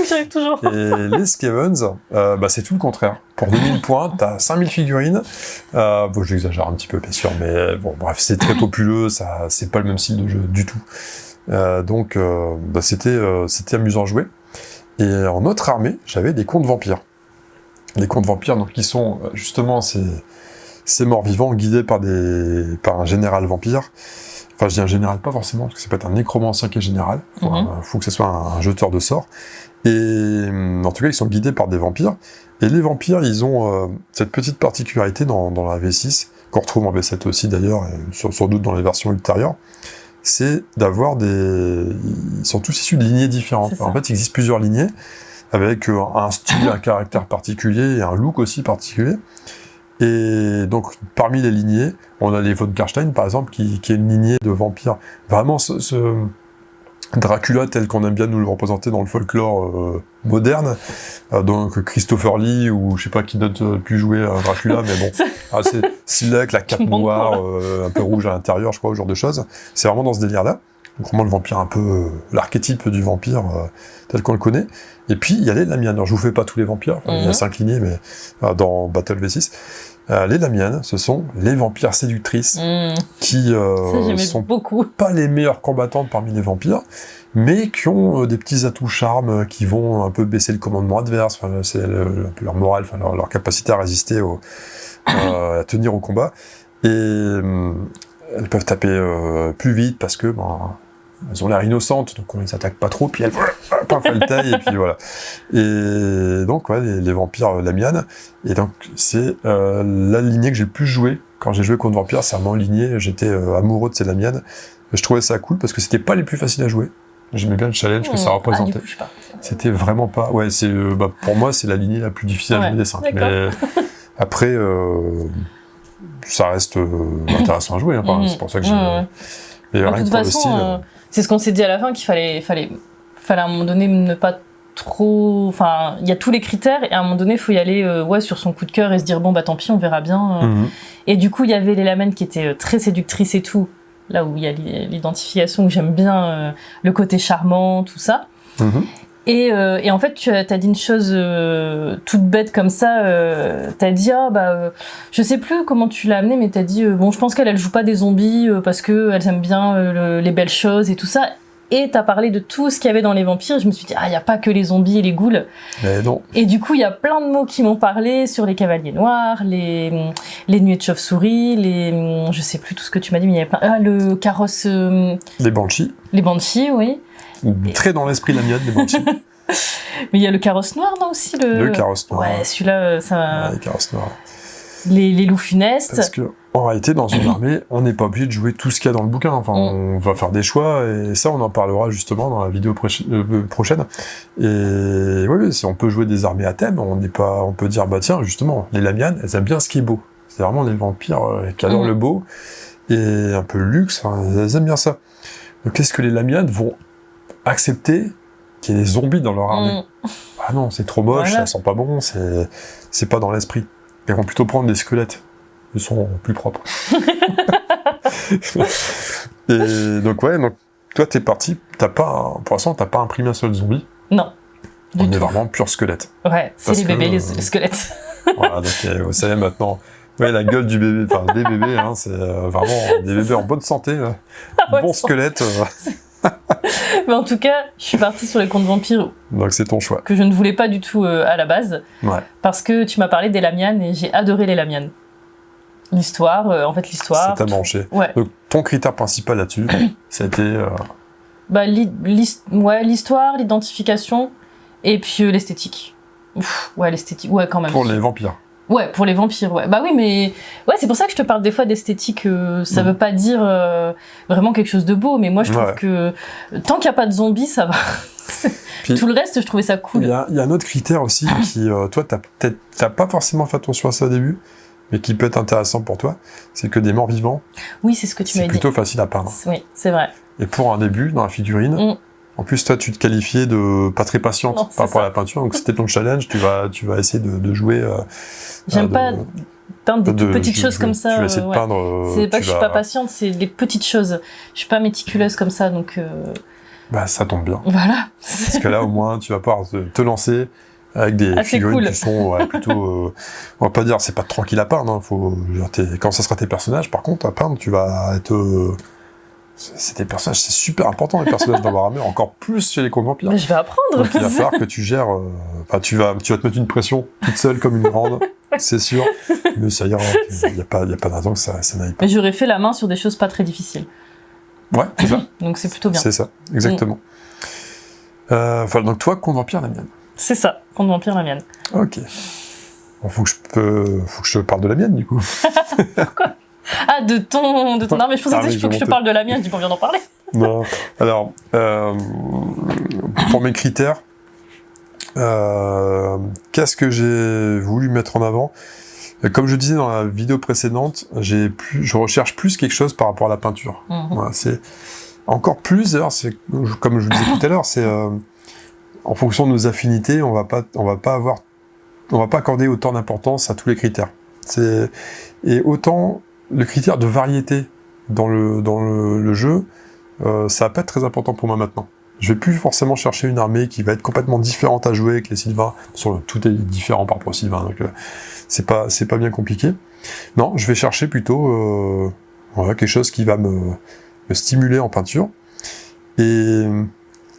J'arrive toujours.
Et les Skavens, bah c'est tout le contraire. Pour 2000 points, t'as 5000 figurines, bon j'exagère un petit peu bien sûr, mais bon bref, c'est très populeux, ça, c'est pas le même style de jeu du tout. Donc bah, c'était amusant à jouer. Et en autre armée, j'avais des contes vampires. Les contes vampires, donc qui sont justement ces morts vivants guidés par un général vampire. Enfin, je dis un général pas forcément, parce que ça peut être un nécromancien qui est général. Faut que ce soit un jeteur de sorts. Et en tout cas, ils sont guidés par des vampires. Et les vampires, ils ont cette petite particularité dans la V6, qu'on retrouve en V7 aussi d'ailleurs, et sans doute dans les versions ultérieures, c'est d'avoir ils sont tous issus de lignées différentes. En fait, il existe plusieurs lignées, avec un style, un caractère particulier, et un look aussi particulier. Et donc, parmi les lignées, on a les von Karstein, par exemple, qui est une lignée de vampires. Vraiment, ce Dracula tel qu'on aime bien nous le représenter dans le folklore moderne, donc Christopher Lee, ou je sais pas qui d'autre pu jouer Dracula, mais bon, c'est celui-là avec la cape noire, un peu rouge à l'intérieur, je crois, ce genre de choses. C'est vraiment dans ce délire-là. Donc vraiment le vampire un peu, l'archétype du vampire tel qu'on le connaît. Et puis il y a les Lamianes. Alors je vous fais pas tous les vampires, il y a 5 lignées, mais dans Battle V6. Les Lamianes, ce sont les vampires séductrices qui sont pas les meilleures combattantes parmi les vampires, mais qui ont des petits atouts charmes qui vont un peu baisser le commandement adverse, enfin, c'est un peu leur morale, enfin, leur capacité à résister, à tenir au combat. Et elles peuvent taper plus vite parce que elles ont l'air innocentes, donc on les attaque pas trop, puis elles fait le taille, et puis voilà. Et donc, ouais, les vampires Lamianes, et donc c'est la lignée que j'ai le plus joué quand j'ai joué contre Vampire, c'est vraiment lignée, j'étais amoureux de ces Lamianes, je trouvais ça cool, parce que c'était pas les plus faciles à jouer. J'aimais bien le challenge que ça représentait. C'était vraiment pas... Ouais, pour moi, c'est la lignée la plus difficile à jouer des 5. Mais après, ça reste intéressant à jouer, hein, c'est pour ça que j'ai... Mais
de toute façon, c'est ce qu'on s'est dit à la fin, qu'il fallait à un moment donné ne pas trop... Enfin, il y a tous les critères, et à un moment donné, il faut y aller sur son coup de cœur et se dire, bon, bah tant pis, on verra bien. Et du coup, il y avait les Lamianes qui étaient très séductrices et tout, là où il y a l'identification, où j'aime bien le côté charmant, tout ça. Et en fait, tu as dit une chose toute bête comme ça, t'as dit, je sais plus comment tu l'as amené, mais t'as dit, bon, je pense qu'elle joue pas des zombies parce qu'elles aiment bien les belles choses et tout ça. Et t'as parlé de tout ce qu'il y avait dans les vampires, je me suis dit, il y a pas que les zombies et les ghouls.
Mais non.
Et du coup, il y a plein de mots qui m'ont parlé sur les cavaliers noirs, les nuées de chauve-souris, je sais plus tout ce que tu m'as dit, mais il y avait plein, le carrosse...
Les banshees.
Les banshees, oui.
Très dans l'esprit Lamiane, les banshees.
Mais il y a le carrosse noir, non, aussi
le carrosse noir.
Ouais, celui-là, ça...
Ouais, les carrosses noirs.
Les loups funestes.
Parce que, en réalité, dans une armée, on n'est pas obligé de jouer tout ce qu'il y a dans le bouquin. Enfin, on va faire des choix, et ça, on en parlera justement dans la vidéo prochaine. Et oui, si on peut jouer des armées à thème, on peut dire, tiens, justement, les Lamianes, elles aiment bien ce qui est beau. C'est vraiment des vampires qui adorent le beau, et un peu le luxe, elles aiment bien ça. Donc, qu'est-ce que les Lamianes vont accepter qu'il y ait des zombies dans leur armée? Ah non, c'est trop moche, ça sent pas bon, c'est pas dans l'esprit. Elles vont plutôt prendre des squelettes. Ils sont plus propres. Et donc toi t'es parti, pour l'instant t'as pas imprimé un seul zombie.
Non.
On est vraiment pur squelette.
Ouais, c'est les bébés, les squelettes.
Voilà, donc vous savez maintenant, la gueule du bébé, enfin des bébés, c'est vraiment des bébés en bonne santé, bon squelette.
Mais en tout cas, je suis partie sur les contes vampires.
Donc c'est ton choix.
Que je ne voulais pas du tout à la base.
Ouais.
Parce que tu m'as parlé des Lamianes et j'ai adoré les Lamianes. L'histoire.
Ça t'a branché.
Ouais.
Donc ton critère principal là-dessus, c'était
l'histoire, l'identification, et puis l'esthétique. L'esthétique, quand même.
Pour les vampires.
Ouais, pour les vampires, ouais. Bah oui, mais c'est pour ça que je te parle des fois d'esthétique. Ça veut pas dire vraiment quelque chose de beau, mais moi je trouve que tant qu'il n'y a pas de zombies, ça va. Puis, tout le reste, je trouvais ça cool.
Il y a un autre critère aussi qui, toi, t'as pas forcément fait attention à ça au début, mais qui peut être intéressant pour toi, c'est que des morts vivants.
Oui, c'est ce que tu m'as dit.
C'est plutôt facile à peindre.
Oui, c'est vrai.
Et pour un début dans la figurine. En plus, toi, tu te qualifiais de pas très patiente par rapport à la peinture, donc c'était ton challenge. Tu vas essayer de jouer.
J'aime pas peindre des petites choses comme ça.
Tu vas essayer de peindre.
C'est pas que je suis pas patiente, c'est des petites choses. Je suis pas méticuleuse comme ça, donc.
Ça tombe bien.
Voilà.
Parce que là, au moins, tu vas pouvoir te lancer avec des figurines qui sont plutôt. On va pas dire, c'est pas tranquille à peindre. Quand ça sera tes personnages, par contre, à peindre, tu vas être. C'est des personnages, c'est super important les personnages dans Warhammer, encore plus chez les contes vampires.
Mais je vais apprendre.
Donc il va falloir que tu gères. Tu vas te mettre une pression toute seule comme une grande, c'est sûr. Mais ça ira. Il y a pas de raison que ça n'aille pas.
Mais j'aurais fait la main sur des choses pas très difficiles.
Ouais, c'est ça.
Donc c'est plutôt bien.
C'est ça, exactement. Donc toi, conte vampire, la mienne.
C'est ça, conte vampire, la mienne.
Ok. Bon, faut que je te parle de la mienne du coup.
Pourquoi ? Ah, de ton armée, je pensais que je te parle de la mienne, je dis qu'on vient d'en parler.
Non, alors, pour mes critères, qu'est-ce que j'ai voulu mettre en avant ? Comme je disais dans la vidéo précédente, je recherche plus quelque chose par rapport à la peinture. Voilà, c'est encore plus, d'ailleurs, comme je vous disais tout à l'heure, c'est en fonction de nos affinités, on va pas accorder autant d'importance à tous les critères. Et autant le critère de variété dans le jeu, ça va pas être très important pour moi maintenant. Je vais plus forcément chercher une armée qui va être complètement différente à jouer avec les Sylvains. Tout est différent par rapport aux Sylvains, donc c'est pas bien compliqué. Non, je vais chercher plutôt quelque chose qui va me stimuler en peinture. Et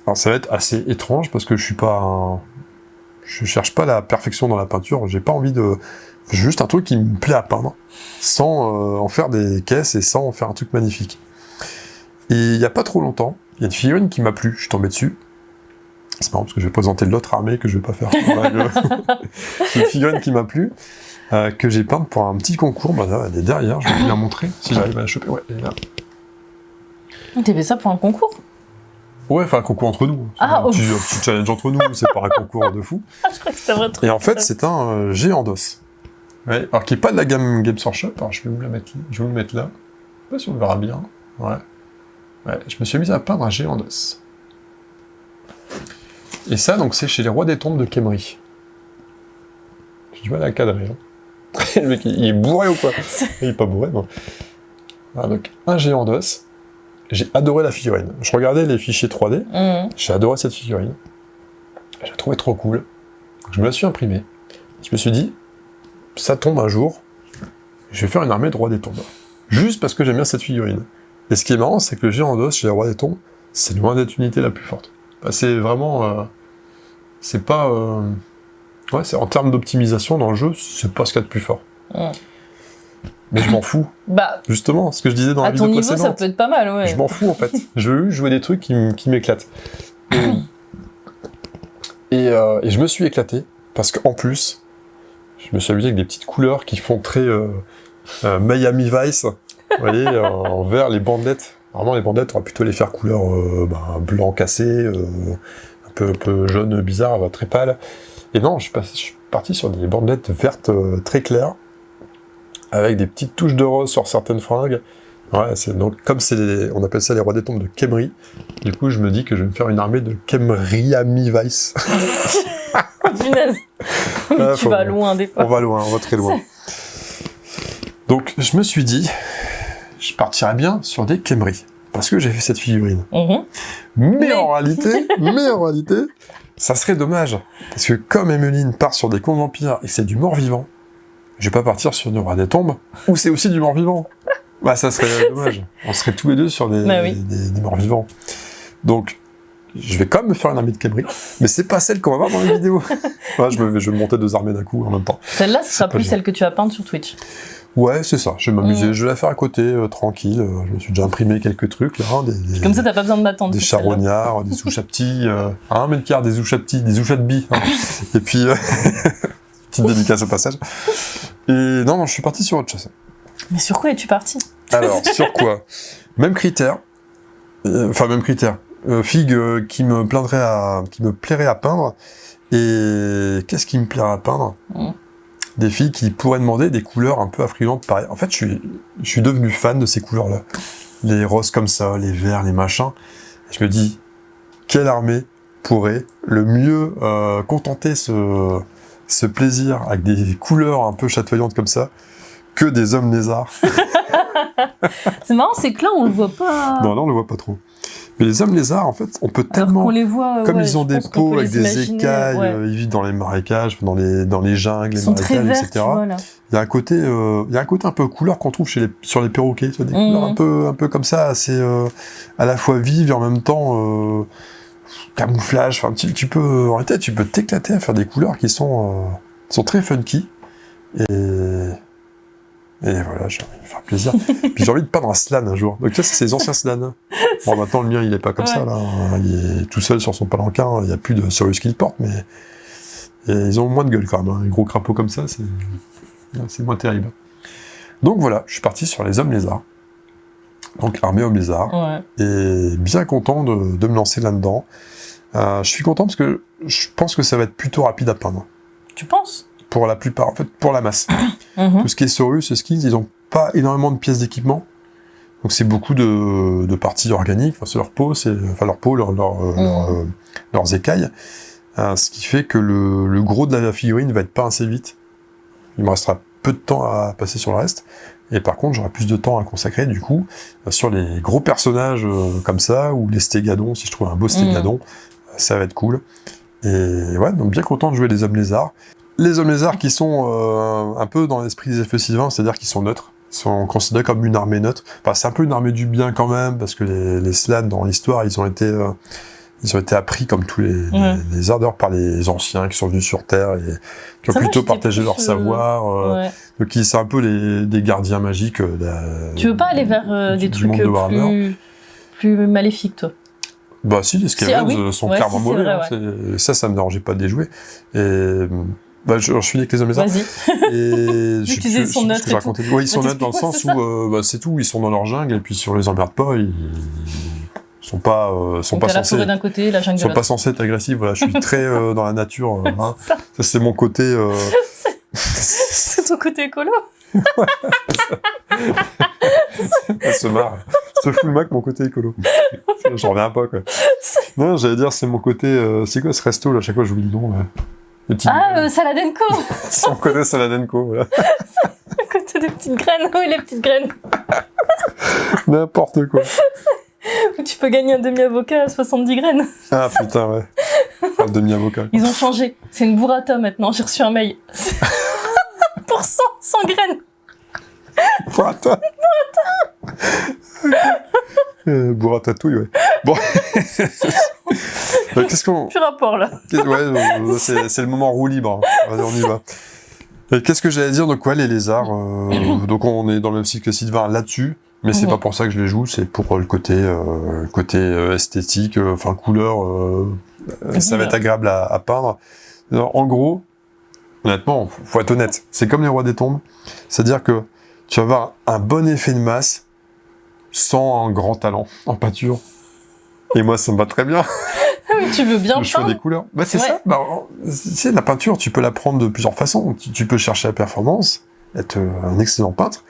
alors ça va être assez étrange parce que je cherche pas la perfection dans la peinture. J'ai pas envie de juste un truc qui me plaît à peindre, sans en faire des caisses et sans en faire un truc magnifique. Et il y a pas trop longtemps, il y a une figurine qui m'a plu, je suis tombé dessus. C'est marrant parce que je vais présenter l'autre armée que je vais pas faire. Une figurine qui m'a plu, que j'ai peinte pour un petit concours. Elle est derrière, je vais vous la montrer si j'arrive à la choper. Ouais, elle est là.
T'as fait ça pour un concours ?
Ouais, enfin un concours entre nous. Un petit challenge entre nous, c'est pas un concours de fou.
Je crois que c'était vrai.
Et en fait, c'est un géant d'os. Ouais, alors qui est pas de la gamme Games Workshop. Alors je vais vous le mettre là. Je sais pas si on le verra bien. Ouais. Je me suis mis à peindre un géant d'os. Et ça, donc, c'est chez les Rois des Tombes de Khemri. J'ai du mal à cadrer. Hein. Le mec, il est bourré ou quoi ? Il est pas bourré, non. Voilà, donc, un géant d'os. J'ai adoré la figurine. Je regardais les fichiers 3D. J'ai adoré cette figurine. Je l'ai trouvée trop cool. Donc, je me la suis imprimée. Je me suis dit, ça tombe un jour, je vais faire une armée de Rois des Tombes. Juste parce que j'aime bien cette figurine. Et ce qui est marrant, c'est que le géant d'os chez les Rois des Tombes, c'est loin d'être l'unité la plus forte. C'est vraiment... c'est pas... c'est en termes d'optimisation dans le jeu, c'est pas ce qu'il y a de plus fort. Mais je m'en fous. Justement, ce que je disais dans la vidéo précédente.
À ton niveau, ça peut être pas mal, ouais.
Je m'en fous, en fait. Je veux jouer des trucs qui m'éclatent. Et je me suis éclaté, parce qu'en plus, je me suis amusé avec des petites couleurs qui font très Miami Vice. Vous voyez, en vert, les bandelettes. Normalement, les bandelettes, on va plutôt les faire couleur blanc cassé, un peu jaune bizarre, très pâle. Et non, je suis parti sur des bandelettes vertes très claires, avec des petites touches de rose sur certaines fringues. Ouais, donc comme on appelle ça les Rois des Tombes de Khemri, du coup, je me dis que je vais me faire une armée de Khemriami Vice.
Punaise. Tu vas loin des fois.
On va très loin. Donc, je me suis dit, je partirais bien sur des Khemri, parce que j'ai fait cette figurine. Mais en réalité, ça serait dommage, parce que comme Emmeline part sur des contes vampires et c'est du mort-vivant, je vais pas partir sur des Rois des Tombes, où c'est aussi du mort-vivant. Ça serait dommage. On serait tous les deux sur des morts-vivants. Donc, je vais quand même me faire une armée de cabris, mais c'est pas celle qu'on va voir dans la vidéo. Ouais, je vais monter 2 armées d'un coup en même temps.
Celle-là, ce sera plus celle que tu vas peindre sur Twitch.
Ouais, c'est ça, je vais m'amuser, je vais la faire à côté, tranquille, je me suis déjà imprimé quelques trucs, là,
comme ça, t'as pas besoin de m'attendre.
Des charognards, des souchaptis, Melchior, des souchaptis, des souchatbis, hein. Et puis, petite dédicace au passage. Et non, je suis parti sur autre chose.
Mais sur quoi es-tu parti?
Alors, sur quoi? Même critère, figue qui me plairait à peindre, et qu'est-ce qui me plairait à peindre? Des filles qui pourraient demander des couleurs un peu affluentes, pareil. En fait, je suis devenu fan de ces couleurs-là. Les roses comme ça, les verts, les machins. Et je me dis, quelle armée pourrait le mieux contenter ce plaisir avec des couleurs un peu chatoyantes comme ça, que des hommes lézards.
C'est marrant, c'est que là, on le voit pas.
Non, là, on le voit pas trop. Mais les hommes lézards, en fait, on peut tellement...
On les voit,
comme ils ont des peaux avec des écailles, ils vivent dans les marécages, dans les jungles, les marécages, verts, etc. Voilà. Il y a un côté un peu couleur qu'on trouve sur les perroquets, tu vois, des couleurs un peu comme ça, assez à la fois vives et en même temps camouflage. Enfin, tu peux, en réalité, tu peux t'éclater à faire des couleurs qui sont très funky. Et voilà, j'ai envie de me faire plaisir. Puis j'ai envie de peindre un slan un jour. Donc ça, c'est ces anciens slans. Bon, maintenant, le mien, il est pas comme ça, là. Il est tout seul sur son palanquin. Il n'y a plus de Sirius qu'il porte, mais ils ont moins de gueule, quand même. Un gros crapaud comme ça, c'est moins terrible. Donc voilà, je suis parti sur les hommes lézards. Donc armée hommes lézards. Ouais. Et bien content de me lancer là-dedans. Je suis content parce que je pense que ça va être plutôt rapide à peindre.
Tu penses ?
Pour la plupart, en fait, pour la masse. Tout ce qui est Saurus, ce skins, ils ont pas énormément de pièces d'équipement. Donc c'est beaucoup de parties organiques, c'est leur peau, leurs écailles. Ce qui fait que le gros de la figurine va être pas assez vite. Il me restera peu de temps à passer sur le reste. Et par contre, j'aurai plus de temps à consacrer, du coup, sur les gros personnages comme ça, ou les stégadons, si je trouve un beau stégadon, ça va être cool. Et ouais, donc bien content de jouer les hommes lézards. Les hommes lézards qui sont un peu dans l'esprit des FE620, c'est-à-dire qu'ils sont neutres, ils sont considérés comme une armée neutre. Enfin, c'est un peu une armée du bien quand même, parce que les slans, dans l'histoire, ils ont été appris comme tous les ardeurs par les anciens qui sont venus sur Terre et qui ont plutôt partagé leur savoir. Donc, c'est un peu des gardiens magiques.
Tu veux pas aller vers des trucs plus maléfiques, toi?
Bah si, les Skavens sont clairement mauvais. Vrai, ça me dérangeait pas de les jouer. Et... je finis avec les hommes lézards.
Vas-y.
Et
ils sont neutres.
Oui, ils sont neutres dans le sens où c'est tout, ils sont dans leur jungle et puis si on les emmerde pas, ils sont pas censés.
La forêt d'un côté, la jungle de l'autre.
Ils sont pas censés être agressifs. Voilà, je suis très dans la nature. Ça c'est mon côté.
C'est ton côté écolo.
Elle se marre. Se fout le Mac, mon côté écolo. J'en reviens pas, quoi. Non, j'allais dire, c'est mon côté. C'est quoi ce resto là? À chaque fois, j'oublie le nom. Là.
Saladenko.
C'est mon côté Saladenko, voilà.
Le côté des petites graines. Oui, les petites graines.
N'importe quoi.
Où tu peux gagner un demi-avocat à 70 graines.
Ah putain, ouais. Un demi-avocat.
Ils ont changé. C'est une burrata maintenant. J'ai reçu un mail. Pour 100 graines.
Burrata. Burrata touille, ouais. Bon. Qu'est-ce qu'on...
Plus rapport, là.
Ouais, c'est le moment roue libre. Allez, on y va. Et qu'est-ce que j'allais dire? Donc, ouais, les lézards. Donc, on est dans le même cycle que Sylvain là-dessus. Mais c'est pas pour ça que je les joue, c'est pour le côté esthétique, couleur. Ça va être agréable à peindre. Alors, en gros, honnêtement, faut être honnête. C'est comme les rois des tombes. C'est-à-dire que tu vas avoir un bon effet de masse sans un grand talent en peinture. Et moi, ça me va très bien.
Mais tu veux bien peindre.
Le choix des couleurs. Ça. La peinture, tu peux la prendre de plusieurs façons. Tu peux chercher la performance, être un excellent peintre,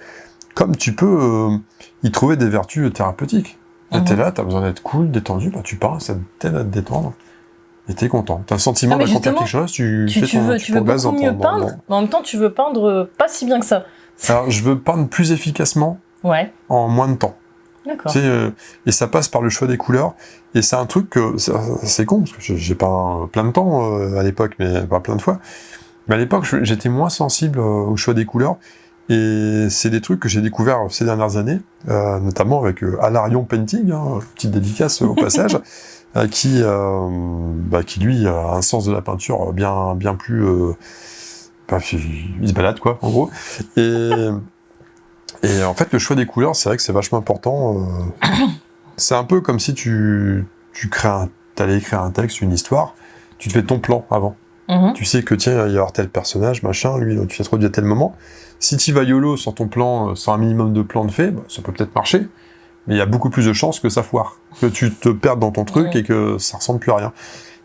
comme tu peux y trouver des vertus thérapeutiques. T'es là, t'as besoin d'être cool, détendu, tu peins, ça t'aide à te détendre. Et t'es content. T'as le sentiment d'accomplir quelque chose, tu
veux beaucoup mieux peindre, mais en même temps, tu veux peindre pas si bien que ça.
Alors, je veux peindre plus efficacement, en moins de temps.
D'accord.
Et ça passe par le choix des couleurs. Et c'est un truc que c'est con parce que j'ai pas plein de temps à l'époque, mais pas plein de fois. Mais à l'époque, j'étais moins sensible au choix des couleurs. Et c'est des trucs que j'ai découvert ces dernières années, notamment avec Alarion Painting, petite dédicace au passage, qui lui a un sens de la peinture bien plus... il se balade, quoi, en gros. Et en fait, le choix des couleurs, c'est vrai que c'est vachement important. C'est un peu comme si t'allais écrire un texte, une histoire, tu te fais ton plan avant. Tu sais que, tiens, il va y avoir tel personnage, machin, lui, tu t'introduis à tel moment. Si tu vas YOLO sur ton plan, sans un minimum de plan de fait, ça peut peut-être marcher, mais il y a beaucoup plus de chances que ça foire, que tu te perdes dans ton truc et que ça ressemble plus à rien.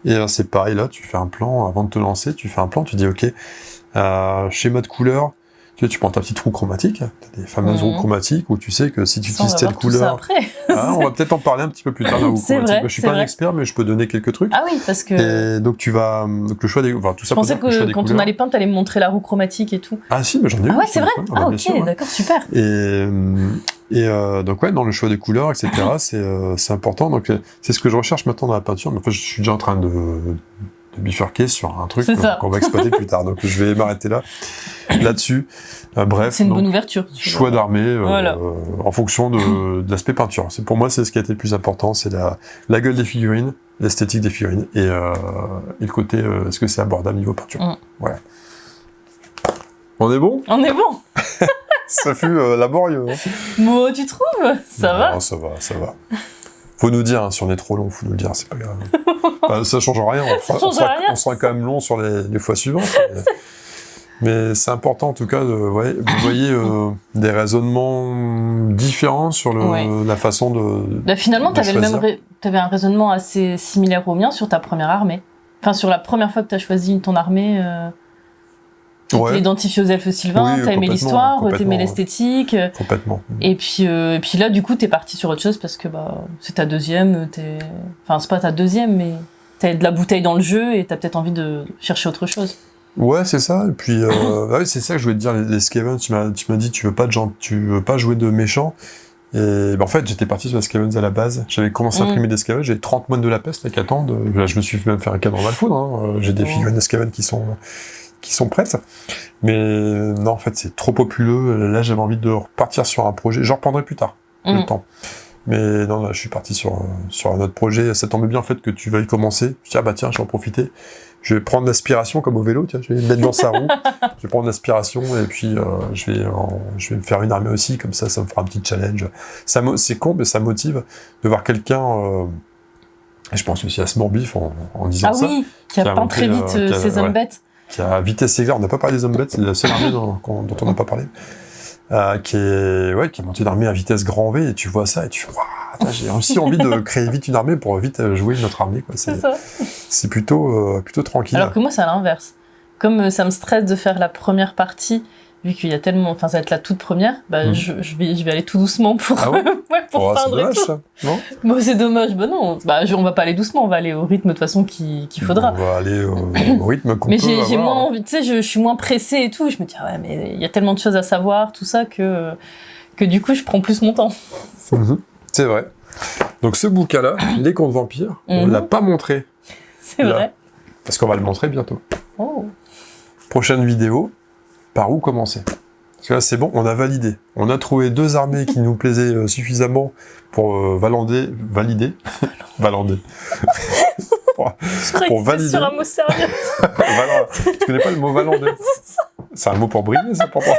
Et c'est pareil, là, tu fais un plan, avant de te lancer, tu fais un plan, tu dis, ok, schéma de couleur, tu prends ta petite roue chromatique, t'as des fameuses roues chromatiques où tu sais que si tu utilises telle couleur... on va peut-être en parler un petit peu plus tard, la roue chromatique. Je suis pas un expert, mais je peux donner quelques trucs.
Ah oui, parce que...
Et donc donc le choix des... Enfin, tout ça
je pensais que quand on allait peindre, t'allais me montrer la roue chromatique et tout.
Ah si, mais j'en ai eu.
Ah ouais, c'est vrai. Ah ok, d'accord, super.
Et donc ouais, dans le choix des couleurs, etc., c'est important. Donc c'est ce que je recherche maintenant dans la peinture, mais en fait, je suis déjà en train de bifurquer sur un truc qu'on va exploiter plus tard. Donc je vais m'arrêter là-dessus. Bref.
C'est une bonne ouverture.
Choix d'armée en fonction de l'aspect peinture. Pour moi, c'est ce qui a été le plus important, c'est la gueule des figurines, l'esthétique des figurines et le côté est-ce que c'est abordable niveau peinture. Voilà. On est bon ?
On est bon.
Ça fut laborieux.
Moi, tu trouves ? Ça va ?
Ça va. Faut nous dire, si on est trop long, faut nous le dire, c'est pas grave. Ça change rien, on sera quand même long sur les fois suivantes. Mais c'est important en tout cas, vous voyez des raisonnements différents sur la façon de
finalement, t'avais un raisonnement assez similaire au mien sur ta première armée. Enfin, sur la première fois que t'as choisi ton armée... Tu t'es identifié aux elfes sylvains, t'as aimé l'histoire, t'aimais l'esthétique.
Complètement.
Et puis là, du coup, t'es parti sur autre chose parce que c'est ta deuxième, enfin, c'est pas ta deuxième, mais t'as de la bouteille dans le jeu et t'as peut-être envie de chercher autre chose.
Ouais, c'est ça. Et puis, c'est ça que je voulais te dire, les Skavens, tu m'as dit, tu veux pas jouer de méchant. Et en fait, j'étais parti sur les Skavens à la base. J'avais commencé à imprimer des Skavens, j'avais 30 moines de la peste là, qui attendent. Là, je me suis même fait un cadre dans la foudre. J'ai des figurines de Skaven qui sont prêtes. Mais non, en fait, c'est trop populeux. Là, j'avais envie de repartir sur un projet. J'en reprendrai plus tard, le temps. Mais non, là, je suis parti sur un autre projet. Ça tombe bien, en fait, que tu vas y commencer. Je dis, tiens, je vais en profiter. Je vais prendre l'aspiration comme au vélo, tiens, je vais me mettre dans sa roue. Je vais prendre l'aspiration et puis je vais me faire une armée aussi, comme ça me fera un petit challenge. C'est con, mais ça motive de voir quelqu'un... et je pense aussi à Smorbif en disant ça.
Ah oui, qui a peint très vite ses hommes bêtes.
Qui a vitesse éclair, on n'a pas parlé des hommes bêtes, c'est la seule armée dont on n'a pas parlé. Qui a monté une armée à vitesse grand V, et tu vois ça, et tu fais, j'ai aussi envie de créer vite une armée pour vite jouer notre armée, quoi.
C'est ça.
C'est plutôt tranquille.
Alors que moi, c'est à l'inverse. Comme ça me stresse de faire la première partie, vu qu'il y a tellement, enfin, ça va être la toute première, je vais aller tout doucement pour, pour peindre. C'est dommage, ça, non? Bon, c'est dommage, non. On va pas aller doucement, on va aller au rythme, de toute façon, qu'il faudra.
On va aller au rythme qu'on peut.
Mais j'ai moins envie, tu sais, je suis moins pressée et tout, je me dis, mais il y a tellement de choses à savoir, tout ça, que du coup, je prends plus mon temps.
C'est vrai. Donc, ce bouquin-là, Les Contes Vampires, on l'a pas montré.
C'est vrai.
Parce qu'on va le montrer bientôt.
Oh.
Prochaine vidéo. Par où commencer? Parce que là, c'est bon, on a validé. On a trouvé 2 armées qui nous plaisaient suffisamment pour valider.
pour valider. Sur un mot sérieux.
Voilà. Tu connais pas le mot valander? C'est un mot pour briller, ça, pour toi?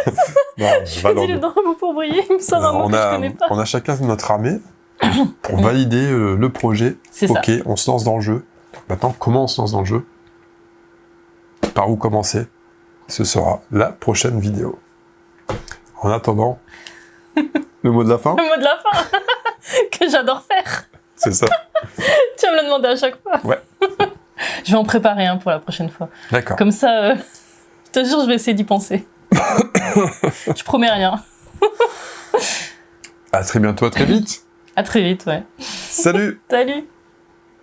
Non, je dis le mot pour briller, il me sort un mot que je connais pas.
On a chacun notre armée pour valider le projet. Ok, ça. On se lance dans le jeu. Donc maintenant, comment on se lance dans le jeu? Par où commencer? Ce sera la prochaine vidéo. En attendant, le mot de la fin?
Le mot de la fin que j'adore faire.
C'est ça.
Tu vas me le demander à chaque fois.
Ouais.
Je vais en préparer un pour la prochaine fois.
D'accord.
Comme ça, je te jure, je vais essayer d'y penser. Je promets rien.
À très bientôt, à très vite.
À très vite, ouais.
Salut.
Salut.